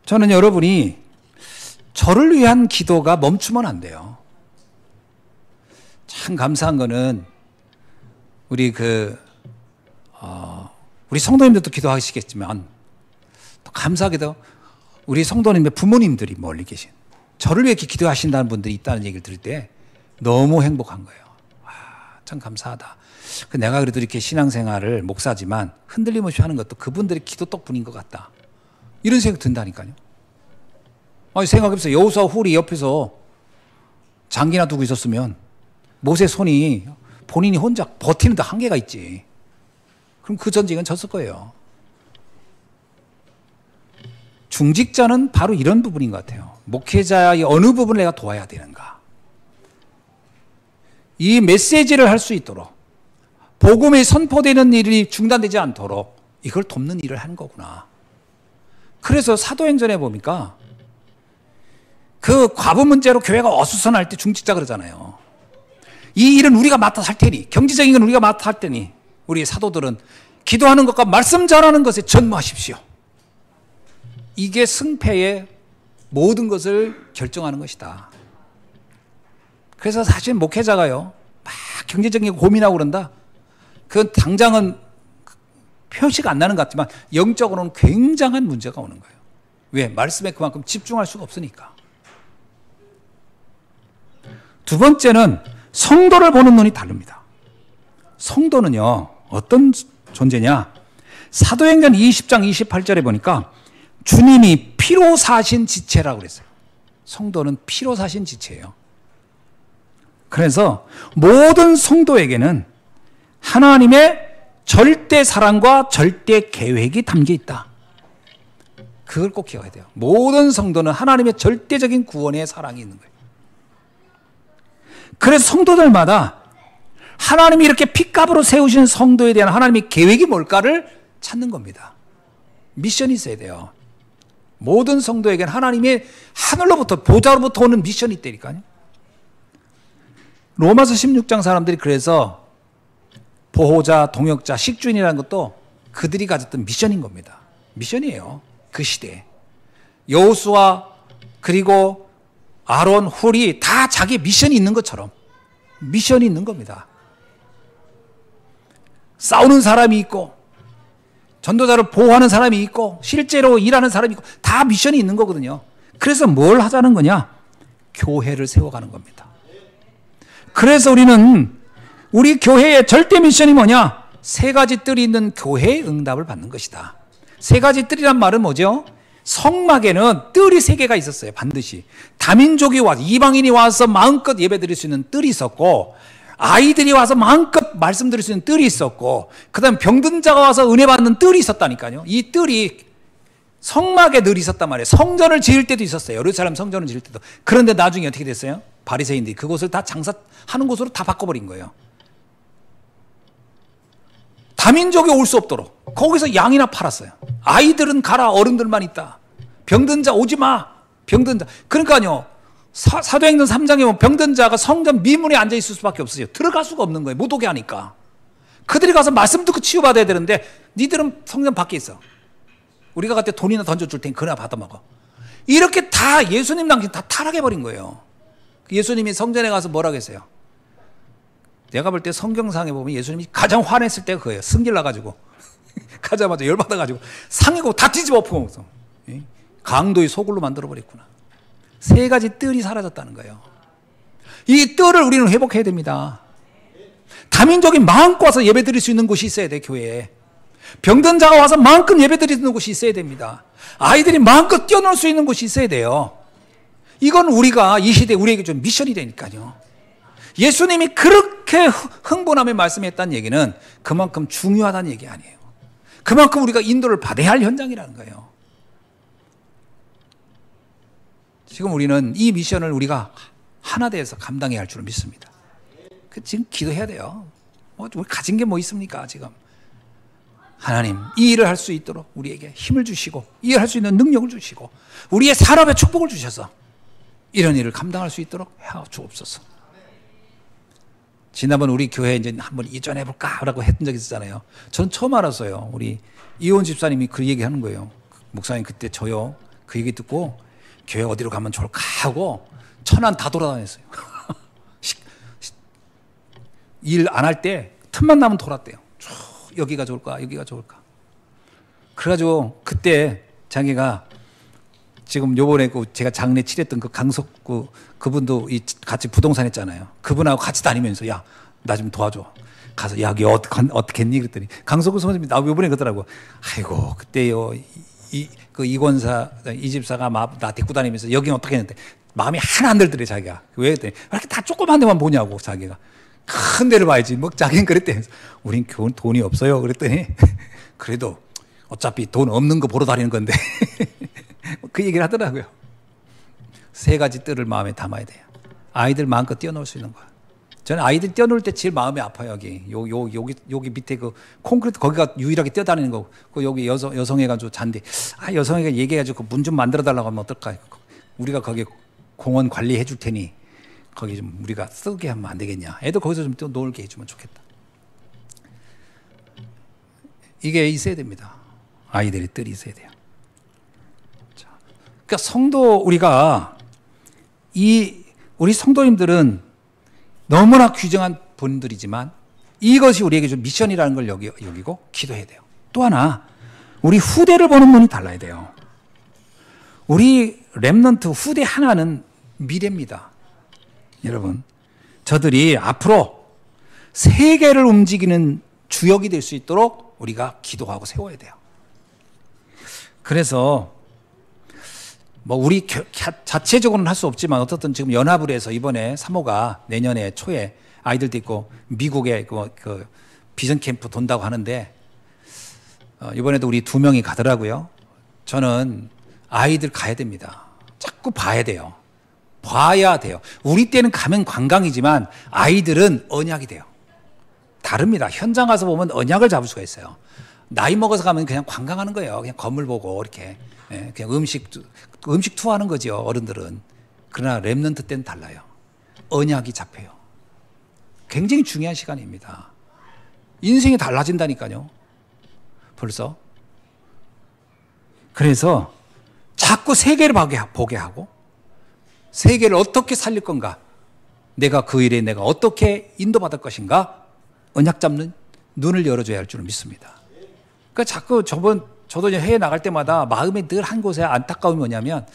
저는 여러분이 저를 위한 기도가 멈추면 안 돼요. 참 감사한 거는 우리 우리 성도님들도 기도하시겠지만 또 감사하게도 우리 성도님의 부모님들이 멀리 계신 저를 위해 이렇게 기도하신다는 분들이 있다는 얘기를 들을 때 너무 행복한 거예요. 와, 참 감사하다. 내가 그래도 이렇게 신앙생활을 목사지만 흔들림 없이 하는 것도 그분들의 기도 덕분인 것 같다. 이런 생각이 든다니까요. 아니, 생각해보세요. 여호수아 훌이 옆에서 장기나 두고 있었으면 모세 손이 본인이 혼자 버티는 데 한계가 있지. 그럼 그 전쟁은 졌을 거예요. 중직자는 바로 이런 부분인 것 같아요. 목회자의 어느 부분을 내가 도와야 되는가. 이 메시지를 할 수 있도록 복음이 선포되는 일이 중단되지 않도록 이걸 돕는 일을 하는 거구나. 그래서 사도행전에 보니까 그 과부 문제로 교회가 어수선할 때 중직자 그러잖아요. 이 일은 우리가 맡아서 할 테니, 경제적인 건 우리가 맡아 할 테니 우리 사도들은 기도하는 것과 말씀 전하는 것에 전무하십시오. 이게 승패의 모든 것을 결정하는 것이다. 그래서 사실 목회자가요 막 경제적인 고민하고 그런다. 그건 당장은 표시가 안 나는 것 같지만 영적으로는 굉장한 문제가 오는 거예요. 왜? 말씀에 그만큼 집중할 수가 없으니까. 두 번째는 성도를 보는 눈이 다릅니다. 성도는요 어떤 존재냐? 사도행전 20장 28절에 보니까 주님이 피로 사신 지체라고 그랬어요. 성도는 피로 사신 지체예요. 그래서 모든 성도에게는 하나님의 절대 사랑과 절대 계획이 담겨 있다. 그걸 꼭 기억해야 돼요. 모든 성도는 하나님의 절대적인 구원의 사랑이 있는 거예요. 그래서 성도들마다 하나님이 이렇게 핏값으로 세우신 성도에 대한 하나님의 계획이 뭘까를 찾는 겁니다. 미션이 있어야 돼요. 모든 성도에게는 하나님의 하늘로부터 보좌로부터 오는 미션이 있다니까요. 로마서 16장 사람들이 그래서 보호자, 동역자, 식주인이라는 것도 그들이 가졌던 미션인 겁니다. 미션이에요. 그 시대에. 여호수아 그리고 아론, 훌이 다 자기 미션이 있는 것처럼 미션이 있는 겁니다. 싸우는 사람이 있고 전도자를 보호하는 사람이 있고 실제로 일하는 사람이 있고 다 미션이 있는 거거든요. 그래서 뭘 하자는 거냐? 교회를 세워가는 겁니다. 그래서 우리는 우리 교회의 절대 미션이 뭐냐? 세 가지 뜰이 있는 교회의 응답을 받는 것이다. 세 가지 뜰이란 말은 뭐죠? 성막에는 뜰이 3개가 있었어요. 반드시. 다민족이 와서, 이방인이 와서 마음껏 예배 드릴 수 있는 뜰이 있었고, 아이들이 와서 마음껏 말씀 드릴 수 있는 뜰이 있었고, 그 다음 병든 자가 와서 은혜 받는 뜰이 있었다니까요. 이 뜰이 성막에 늘 있었단 말이에요. 성전을 지을 때도 있었어요. 예루살렘 성전을 지을 때도. 그런데 나중에 어떻게 됐어요? 바리새인들이 그곳을 다 장사하는 곳으로 다 바꿔버린 거예요. 다민족이 올 수 없도록 거기서 양이나 팔았어요. 아이들은 가라, 어른들만 있다. 병든 자 오지 마. 병든 자. 그러니까요, 사도행전 3장에 보면 병든 자가 성전 미문에 앉아 있을 수밖에 없어요. 들어갈 수가 없는 거예요. 못 오게 하니까. 그들이 가서 말씀 듣고 치유받아야 되는데 니들은 성전 밖에 있어. 우리가 그때 돈이나 던져줄 테니 그나 받아먹어. 이렇게 다 예수님 당신 다 타락해버린 거예요. 예수님이 성전에 가서 뭐라고 했어요? 내가 볼 때 성경상에 보면 예수님이 가장 화냈을 때가 그거예요. 승질 나가지고 가자마자 열받아가지고 상이고 다 뒤집어 엎고 강도의 소굴로 만들어버렸구나. 3가지 뜰이 사라졌다는 거예요. 이 뜰을 우리는 회복해야 됩니다. 다민족이 마음껏 와서 예배 드릴 수 있는 곳이 있어야 돼. 교회에 병든 자가 와서 마음껏 예배 드리는 곳이 있어야 됩니다. 아이들이 마음껏 뛰어놀 수 있는 곳이 있어야 돼요. 이건 우리가 이 시대에 우리에게 좀 미션이 되니까요. 예수님이 그렇게 흥분하며 말씀했다는 얘기는 그만큼 중요하다는 얘기 아니에요. 그만큼 우리가 인도를 받아야 할 현장이라는 거예요. 지금 우리는 이 미션을 우리가 하나 되어서 감당해야 할 줄 믿습니다. 지금 기도해야 돼요. 우리 가진 게 뭐 있습니까 지금. 하나님 이 일을 할 수 있도록 우리에게 힘을 주시고 이 일을 할 수 있는 능력을 주시고 우리의 산업에 축복을 주셔서 이런 일을 감당할 수 있도록 해 주옵소서. 지난번 우리 교회에 이제 한번 이전해볼까라고 했던 적이 있었잖아요. 전 처음 알았어요. 우리 이온 집사님이 그 얘기 하는 거예요. 목사님 그때 저요. 그 얘기 듣고 교회 어디로 가면 좋을까 하고 천안 다 돌아다녔어요. 일 안 할 때 틈만 나면 돌았대요. 여기가 좋을까 여기가 좋을까. 그래가지고 그때 자기가 지금 요번에 제가 장례 치렀던 그 강석 그분도 같이 부동산 했잖아요. 그분하고 같이 다니면서 야, 나 좀 도와줘. 가서 야, 여기 어떻게 했니? 그랬더니 강석구 선생님이 나 요번에 그러더라고. 아이고, 그때요. 이권사, 이 집사가 나 데리고 다니면서 여기는 어떻게 했는데 마음이 하나 안 들더래, 자기가. 왜 그랬더니 왜 이렇게 다 조그만 데만 보냐고, 자기가. 큰 데를 봐야지. 뭐 자기는 그랬대. 우린 돈이 없어요. 그랬더니 그래도 어차피 돈 없는 거 보러 다니는 건데. 그 얘기를 하더라고요. 3가지 뜰을 마음에 담아야 돼요. 아이들 마음껏 뛰어놀 수 있는 거야. 저는 아이들 뛰어놀 때 제일 마음이 아파요. 여기 밑에 그 콘크리트 거기가 유일하게 뛰어다니는 거. 그 여기 여성애가지고 잔디. 여성애가 얘기해가지고 문 좀 만들어 달라고 하면 어떨까? 우리가 거기 공원 관리해 줄 테니 거기 좀 우리가 쓰게 하면 안 되겠냐? 애들 거기서 좀 또 놀게 해주면 좋겠다. 이게 있어야 됩니다. 아이들이 뜰이 있어야 돼요. 그러니까 성도 우리가 우리 성도님들은 너무나 귀중한 분들이지만 이것이 우리에게 좀 미션이라는 걸 여기고 기도해야 돼요. 또 하나 우리 후대를 보는 눈이 달라야 돼요. 우리 렘넌트 후대 하나는 미래입니다. 여러분 저들이 앞으로 세계를 움직이는 주역이 될 수 있도록 우리가 기도하고 세워야 돼요. 그래서 뭐 우리 자체적으로는 할 수 없지만 어떻든 지금 연합을 해서 이번에 사모가 내년에 초에 아이들도 있고 미국에 그 비전 캠프 돈다고 하는데 이번에도 우리 2명이 가더라고요. 저는 아이들 가야 됩니다. 자꾸 봐야 돼요. 봐야 돼요. 우리 때는 가면 관광이지만 아이들은 언약이 돼요. 다릅니다. 현장 가서 보면 언약을 잡을 수가 있어요. 나이 먹어서 가면 그냥 관광하는 거예요. 그냥 건물 보고 이렇게 그냥 음식 투어하는 거죠. 어른들은. 그러나 렘넌트 때는 달라요. 언약이 잡혀요. 굉장히 중요한 시간입니다. 인생이 달라진다니까요. 벌써. 그래서 자꾸 세계를 보게 하고 세계를 어떻게 살릴 건가? 내가 그 일에 내가 어떻게 인도받을 것인가? 언약 잡는 눈을 열어줘야 할 줄 믿습니다. 그러니까 자꾸 저도 이제 해외 나갈 때마다 마음에 늘 한 곳에 안타까움이 뭐냐면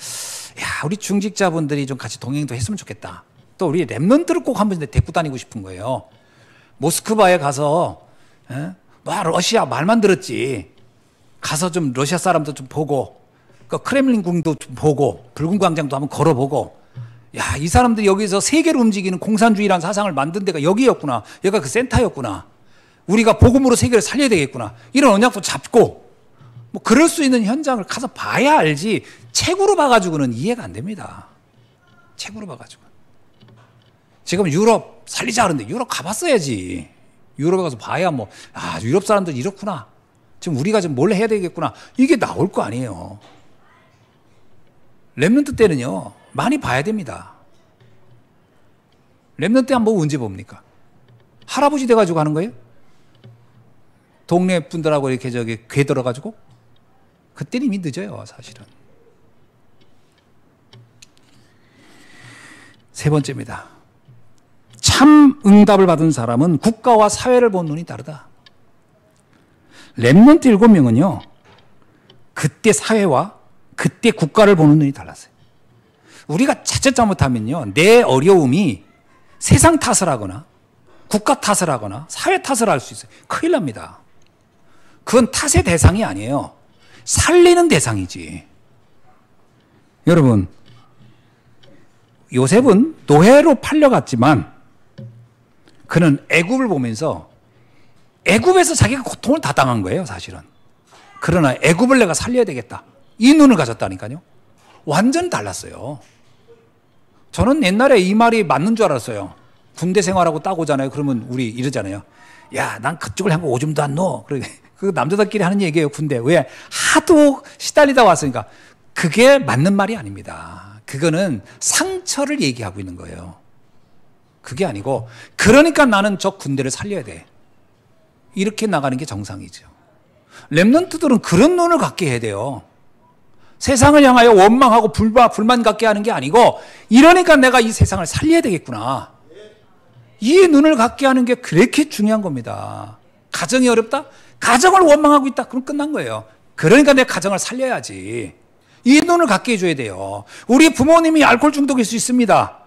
야, 우리 중직자분들이 좀 같이 동행도 했으면 좋겠다. 또 우리 랩런트를 꼭 한 번 데리고 다니고 싶은 거예요. 모스크바에 가서 뭐 러시아 말만 들었지. 가서 좀 러시아 사람도 좀 보고 그 크렘린 궁도 보고 붉은 광장도 한번 걸어보고 야, 이 사람들이 여기서 세계를 움직이는 공산주의라는 사상을 만든 데가 여기였구나. 여기가 그 센터였구나. 우리가 복음으로 세계를 살려야 되겠구나. 이런 언약도 잡고 뭐 그럴 수 있는 현장을 가서 봐야 알지 책으로 봐가지고는 이해가 안 됩니다. 책으로 봐가지고. 지금 유럽 살리자 그러는데 유럽 가봤어야지. 유럽에 가서 봐야 뭐, 아, 유럽 사람들 이렇구나. 지금 우리가 지금 뭘 해야 되겠구나. 이게 나올 거 아니에요. 렘넌트 때는요, 많이 봐야 됩니다. 렘넌트 한번 언제 봅니까? 할아버지 돼가지고 하는 거예요? 동네 분들하고 이렇게 저기 괴들어가지고? 그때는 이미 늦어요, 사실은. 세 번째입니다. 참 응답을 받은 사람은 국가와 사회를 본 눈이 다르다. 렘넌트 7명은요, 그때 사회와 그때 국가를 보는 눈이 달랐어요. 우리가 자칫 잘못하면요, 내 어려움이 세상 탓을 하거나 국가 탓을 하거나 사회 탓을 할 수 있어요. 큰일 납니다. 그건 탓의 대상이 아니에요. 살리는 대상이지. 여러분, 요셉은 노예로 팔려갔지만 그는 애굽을 보면서 애굽에서 자기가 고통을 다 당한 거예요, 사실은. 그러나 애굽을 내가 살려야 되겠다. 이 눈을 가졌다니까요. 완전 달랐어요. 저는 옛날에 이 말이 맞는 줄 알았어요. 군대 생활하고 딱 오잖아요. 그러면 우리 이러잖아요. 야, 난 그쪽을 향해 오줌도 안 넣어. 그 남자들끼리 하는 얘기예요, 군대. 왜? 하도 시달리다 왔으니까. 그게 맞는 말이 아닙니다. 그거는 상처를 얘기하고 있는 거예요. 그게 아니고, 그러니까 나는 저 군대를 살려야 돼. 이렇게 나가는 게 정상이죠. 렘넌트들은 그런 눈을 갖게 해야 돼요. 세상을 향하여 원망하고 불만 갖게 하는 게 아니고, 이러니까 내가 이 세상을 살려야 되겠구나. 이 눈을 갖게 하는 게 그렇게 중요한 겁니다. 가정이 어렵다? 가정을 원망하고 있다? 그럼 끝난 거예요. 그러니까 내 가정을 살려야지. 이 눈을 갖게 해줘야 돼요. 우리 부모님이 알코올 중독일 수 있습니다.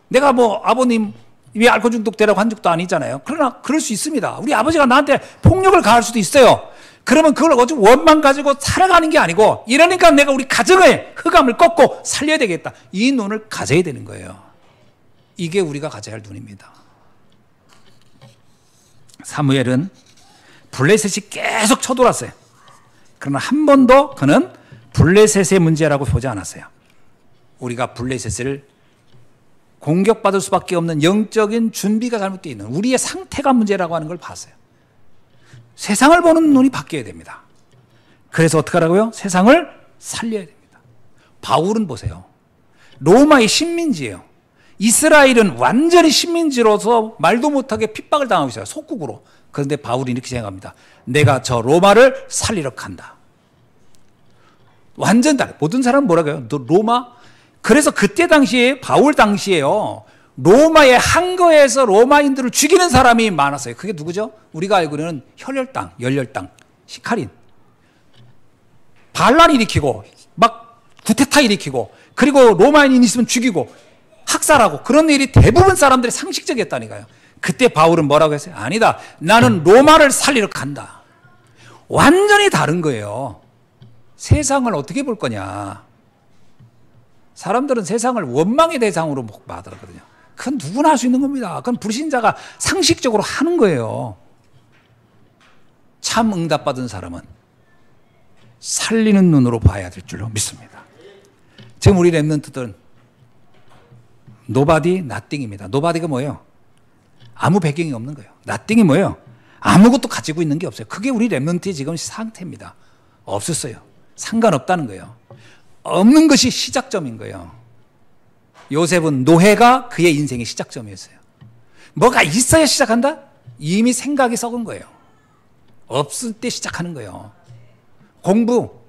내가 뭐 아버님이 알코올 중독되라고 한 적도 아니잖아요. 그러나 그럴 수 있습니다. 우리 아버지가 나한테 폭력을 가할 수도 있어요. 그러면 그걸 어찌 원망 가지고 살아가는 게 아니고, 이러니까 내가 우리 가정의 흑암을 꺾고 살려야 되겠다. 이 눈을 가져야 되는 거예요. 이게 우리가 가져야 할 눈입니다. 사무엘은 블레셋이 계속 쳐돌았어요. 그러나 한 번도 그는 블레셋의 문제라고 보지 않았어요. 우리가 블레셋을 공격받을 수밖에 없는 영적인 준비가 잘못되어 있는 우리의 상태가 문제라고 하는 걸 봤어요. 세상을 보는 눈이 바뀌어야 됩니다. 그래서 어떻게 하라고요? 세상을 살려야 됩니다. 바울은 보세요. 로마의 식민지예요. 이스라엘은 완전히 식민지로서 말도 못하게 핍박을 당하고 있어요. 속국으로. 그런데 바울이 이렇게 생각합니다. 내가 저 로마를 살리러 간다. 완전 다르. 모든 사람은 뭐라고 해요? 너 로마? 그래서 그때 당시에, 바울 당시에요, 로마의 항거에서 로마인들을 죽이는 사람이 많았어요. 그게 누구죠? 우리가 알고는 혈혈당, 열혈당, 시카린. 반란 일으키고, 막 구테타 일으키고, 그리고 로마인이 있으면 죽이고, 학살하고, 그런 일이 대부분 사람들이 상식적이었다니까요. 그때 바울은 뭐라고 했어요? 아니다. 나는 로마를 살리러 간다. 완전히 다른 거예요. 세상을 어떻게 볼 거냐. 사람들은 세상을 원망의 대상으로 받아들거든요. 그건 누구나 할 수 있는 겁니다. 그건 불신자가 상식적으로 하는 거예요. 참 응답받은 사람은 살리는 눈으로 봐야 될 줄로 믿습니다. 지금 우리 렘넌트들은 nobody, nothing입니다. nobody가 뭐예요? 아무 배경이 없는 거예요. nothing이 뭐예요? 아무것도 가지고 있는 게 없어요. 그게 우리 렘넌트의 지금 상태입니다. 없었어요. 상관없다는 거예요. 없는 것이 시작점인 거예요. 요셉은 노예가 그의 인생의 시작점이었어요. 뭐가 있어야 시작한다? 이미 생각이 썩은 거예요. 없을 때 시작하는 거예요. 공부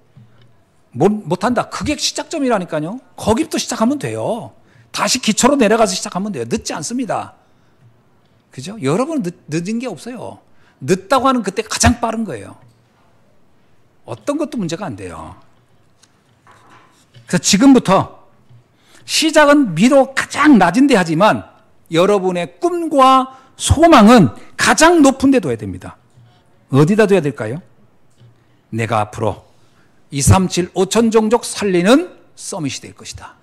못한다. 그게 시작점이라니까요. 거기부터 시작하면 돼요. 다시 기초로 내려가서 시작하면 돼요. 늦지 않습니다. 그죠? 여러분은 늦은 게 없어요. 늦다고 하는 그때 가장 빠른 거예요. 어떤 것도 문제가 안 돼요. 그래서 지금부터 시작은 비록 가장 낮은 데 하지만 여러분의 꿈과 소망은 가장 높은 데 둬야 됩니다. 어디다 둬야 될까요? 내가 앞으로 237 5천 종족 살리는 서밋이 될 것이다.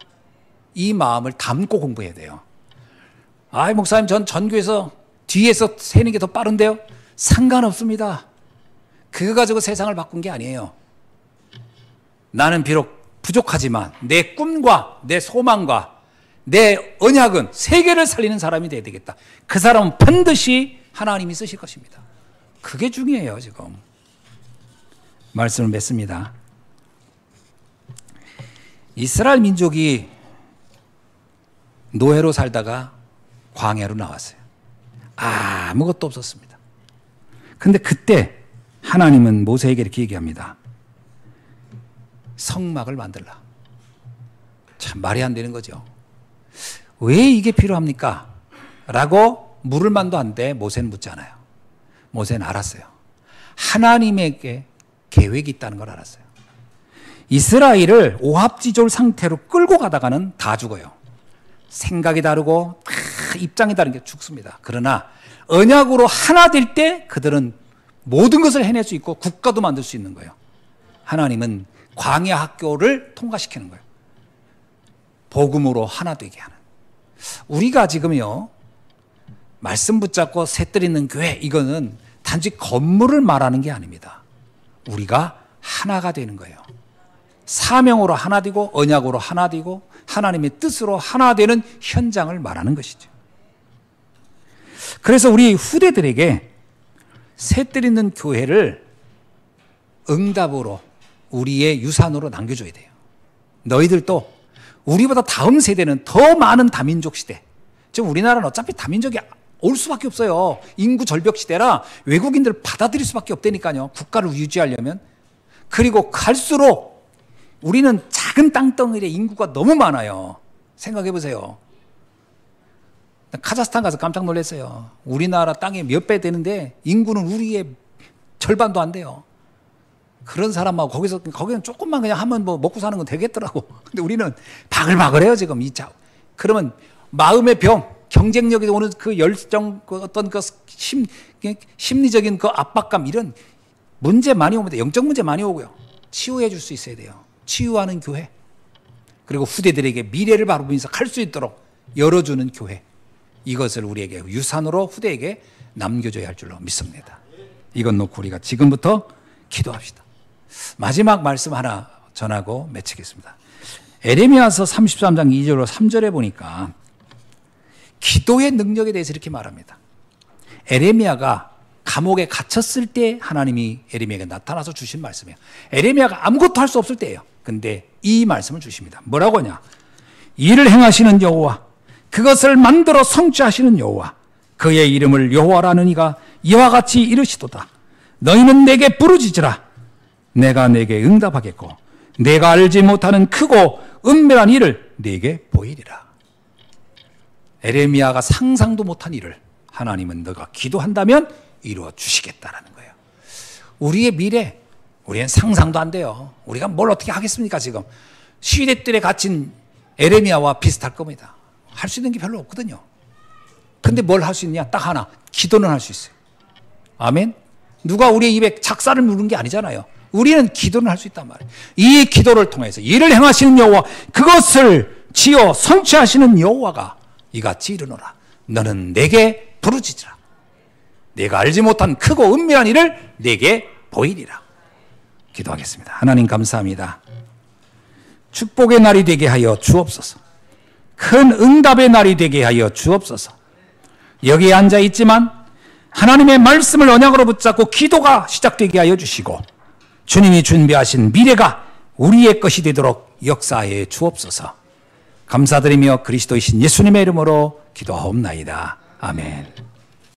이 마음을 담고 공부해야 돼요. 아이, 목사님, 전 전교에서 뒤에서 세는 게 더 빠른데요? 상관없습니다. 그거 가지고 세상을 바꾼 게 아니에요. 나는 비록 부족하지만 내 꿈과 내 소망과 내 언약은 세계를 살리는 사람이 돼야 되겠다. 그 사람은 반드시 하나님이 쓰실 것입니다. 그게 중요해요. 지금 말씀을 맺습니다. 이스라엘 민족이 노예로 살다가 광야로 나왔어요. 아무것도 없었습니다. 근데 그때 하나님은 모세에게 이렇게 얘기합니다. 성막을 만들라. 참 말이 안 되는 거죠. 왜 이게 필요합니까? 라고 물을 만도 안 돼 모세는 묻잖아요. 모세는 알았어요. 하나님에게 계획이 있다는 걸 알았어요. 이스라엘을 오합지졸 상태로 끌고 가다가는 다 죽어요. 생각이 다르고 입장이 다른 게 죽습니다. 그러나 언약으로 하나 될 때 그들은 모든 것을 해낼 수 있고 국가도 만들 수 있는 거예요. 하나님은 광야 학교를 통과시키는 거예요. 복음으로 하나 되게 하는. 우리가 지금요, 말씀 붙잡고 새뜰 있는 교회, 이거는 단지 건물을 말하는 게 아닙니다. 우리가 하나가 되는 거예요. 사명으로 하나 되고 언약으로 하나 되고 하나님의 뜻으로 하나 되는 현장을 말하는 것이죠. 그래서 우리 후대들에게 새뜰 있는 교회를 응답으로 우리의 유산으로 남겨줘야 돼요. 너희들도 우리보다 다음 세대는 더 많은 다민족 시대. 지금 우리나라는 어차피 다민족이 올 수밖에 없어요. 인구 절벽 시대라 외국인들을 받아들일 수밖에 없다니까요. 국가를 유지하려면. 그리고 갈수록 우리는 작은 땅덩어리에 인구가 너무 많아요. 생각해 보세요. 카자흐스탄 가서 깜짝 놀랐어요. 우리나라 땅에 몇 배 되는데 인구는 우리의 절반도 안 돼요. 그런 사람하고 거기는 조금만 그냥 하면 뭐 먹고 사는 건 되겠더라고. 근데 우리는 바글바글해요, 지금. 그러면 마음의 병, 경쟁력에 오는 그 열정, 그 어떤 그 심리적인 그 압박감, 이런 문제 많이 옵니다. 영적 문제 많이 오고요. 치유해 줄 수 있어야 돼요. 치유하는 교회. 그리고 후대들에게 미래를 바라보면서 갈 수 있도록 열어주는 교회. 이것을 우리에게 유산으로 후대에게 남겨줘야 할 줄로 믿습니다. 이것 놓고 우리가 지금부터 기도합시다. 마지막 말씀 하나 전하고 마치겠습니다. 에레미야서 33장 2절로 3절에 보니까 기도의 능력에 대해서 이렇게 말합니다. 에레미야가 감옥에 갇혔을 때 하나님이 에레미야에게 나타나서 주신 말씀이에요. 에레미야가 아무것도 할 수 없을 때예요. 근데 이 말씀을 주십니다. 뭐라고 하냐? 이를 행하시는 여호와, 그것을 만들어 성취하시는 여호와, 그의 이름을 여호와라는 이가 이와 같이 이르시도다. 너희는 내게 부르짖으라. 내가 내게 응답하겠고 내가 알지 못하는 크고 은밀한 일을 내게 보이리라. 에레미야가 상상도 못한 일을 하나님은 너가 기도한다면 이루어 주시겠다라는 거예요. 우리의 미래, 우리는 상상도 안 돼요. 우리가 뭘 어떻게 하겠습니까? 지금 시대들에 갇힌 에레미야와 비슷할 겁니다. 할 수 있는 게 별로 없거든요. 근데 뭘 할 수 있냐? 딱 하나, 기도는 할 수 있어요. 아멘. 누가 우리의 입에 작사를 누른 게 아니잖아요. 우리는 기도는 할 수 있단 말이에요. 이 기도를 통해서 이를 행하시는 여호와, 그것을 지어 성취하시는 여호와가 이같이 이르노라. 너는 내게 부르짖으라. 내가 알지 못한 크고 은밀한 일을 내게 보이리라. 기도하겠습니다. 하나님 감사합니다. 축복의 날이 되게 하여 주옵소서. 큰 응답의 날이 되게 하여 주옵소서. 여기에 앉아 있지만 하나님의 말씀을 언약으로 붙잡고 기도가 시작되게 하여 주시고 주님이 준비하신 미래가 우리의 것이 되도록 역사해 주옵소서. 감사드리며 그리스도이신 예수님의 이름으로 기도하옵나이다. 아멘.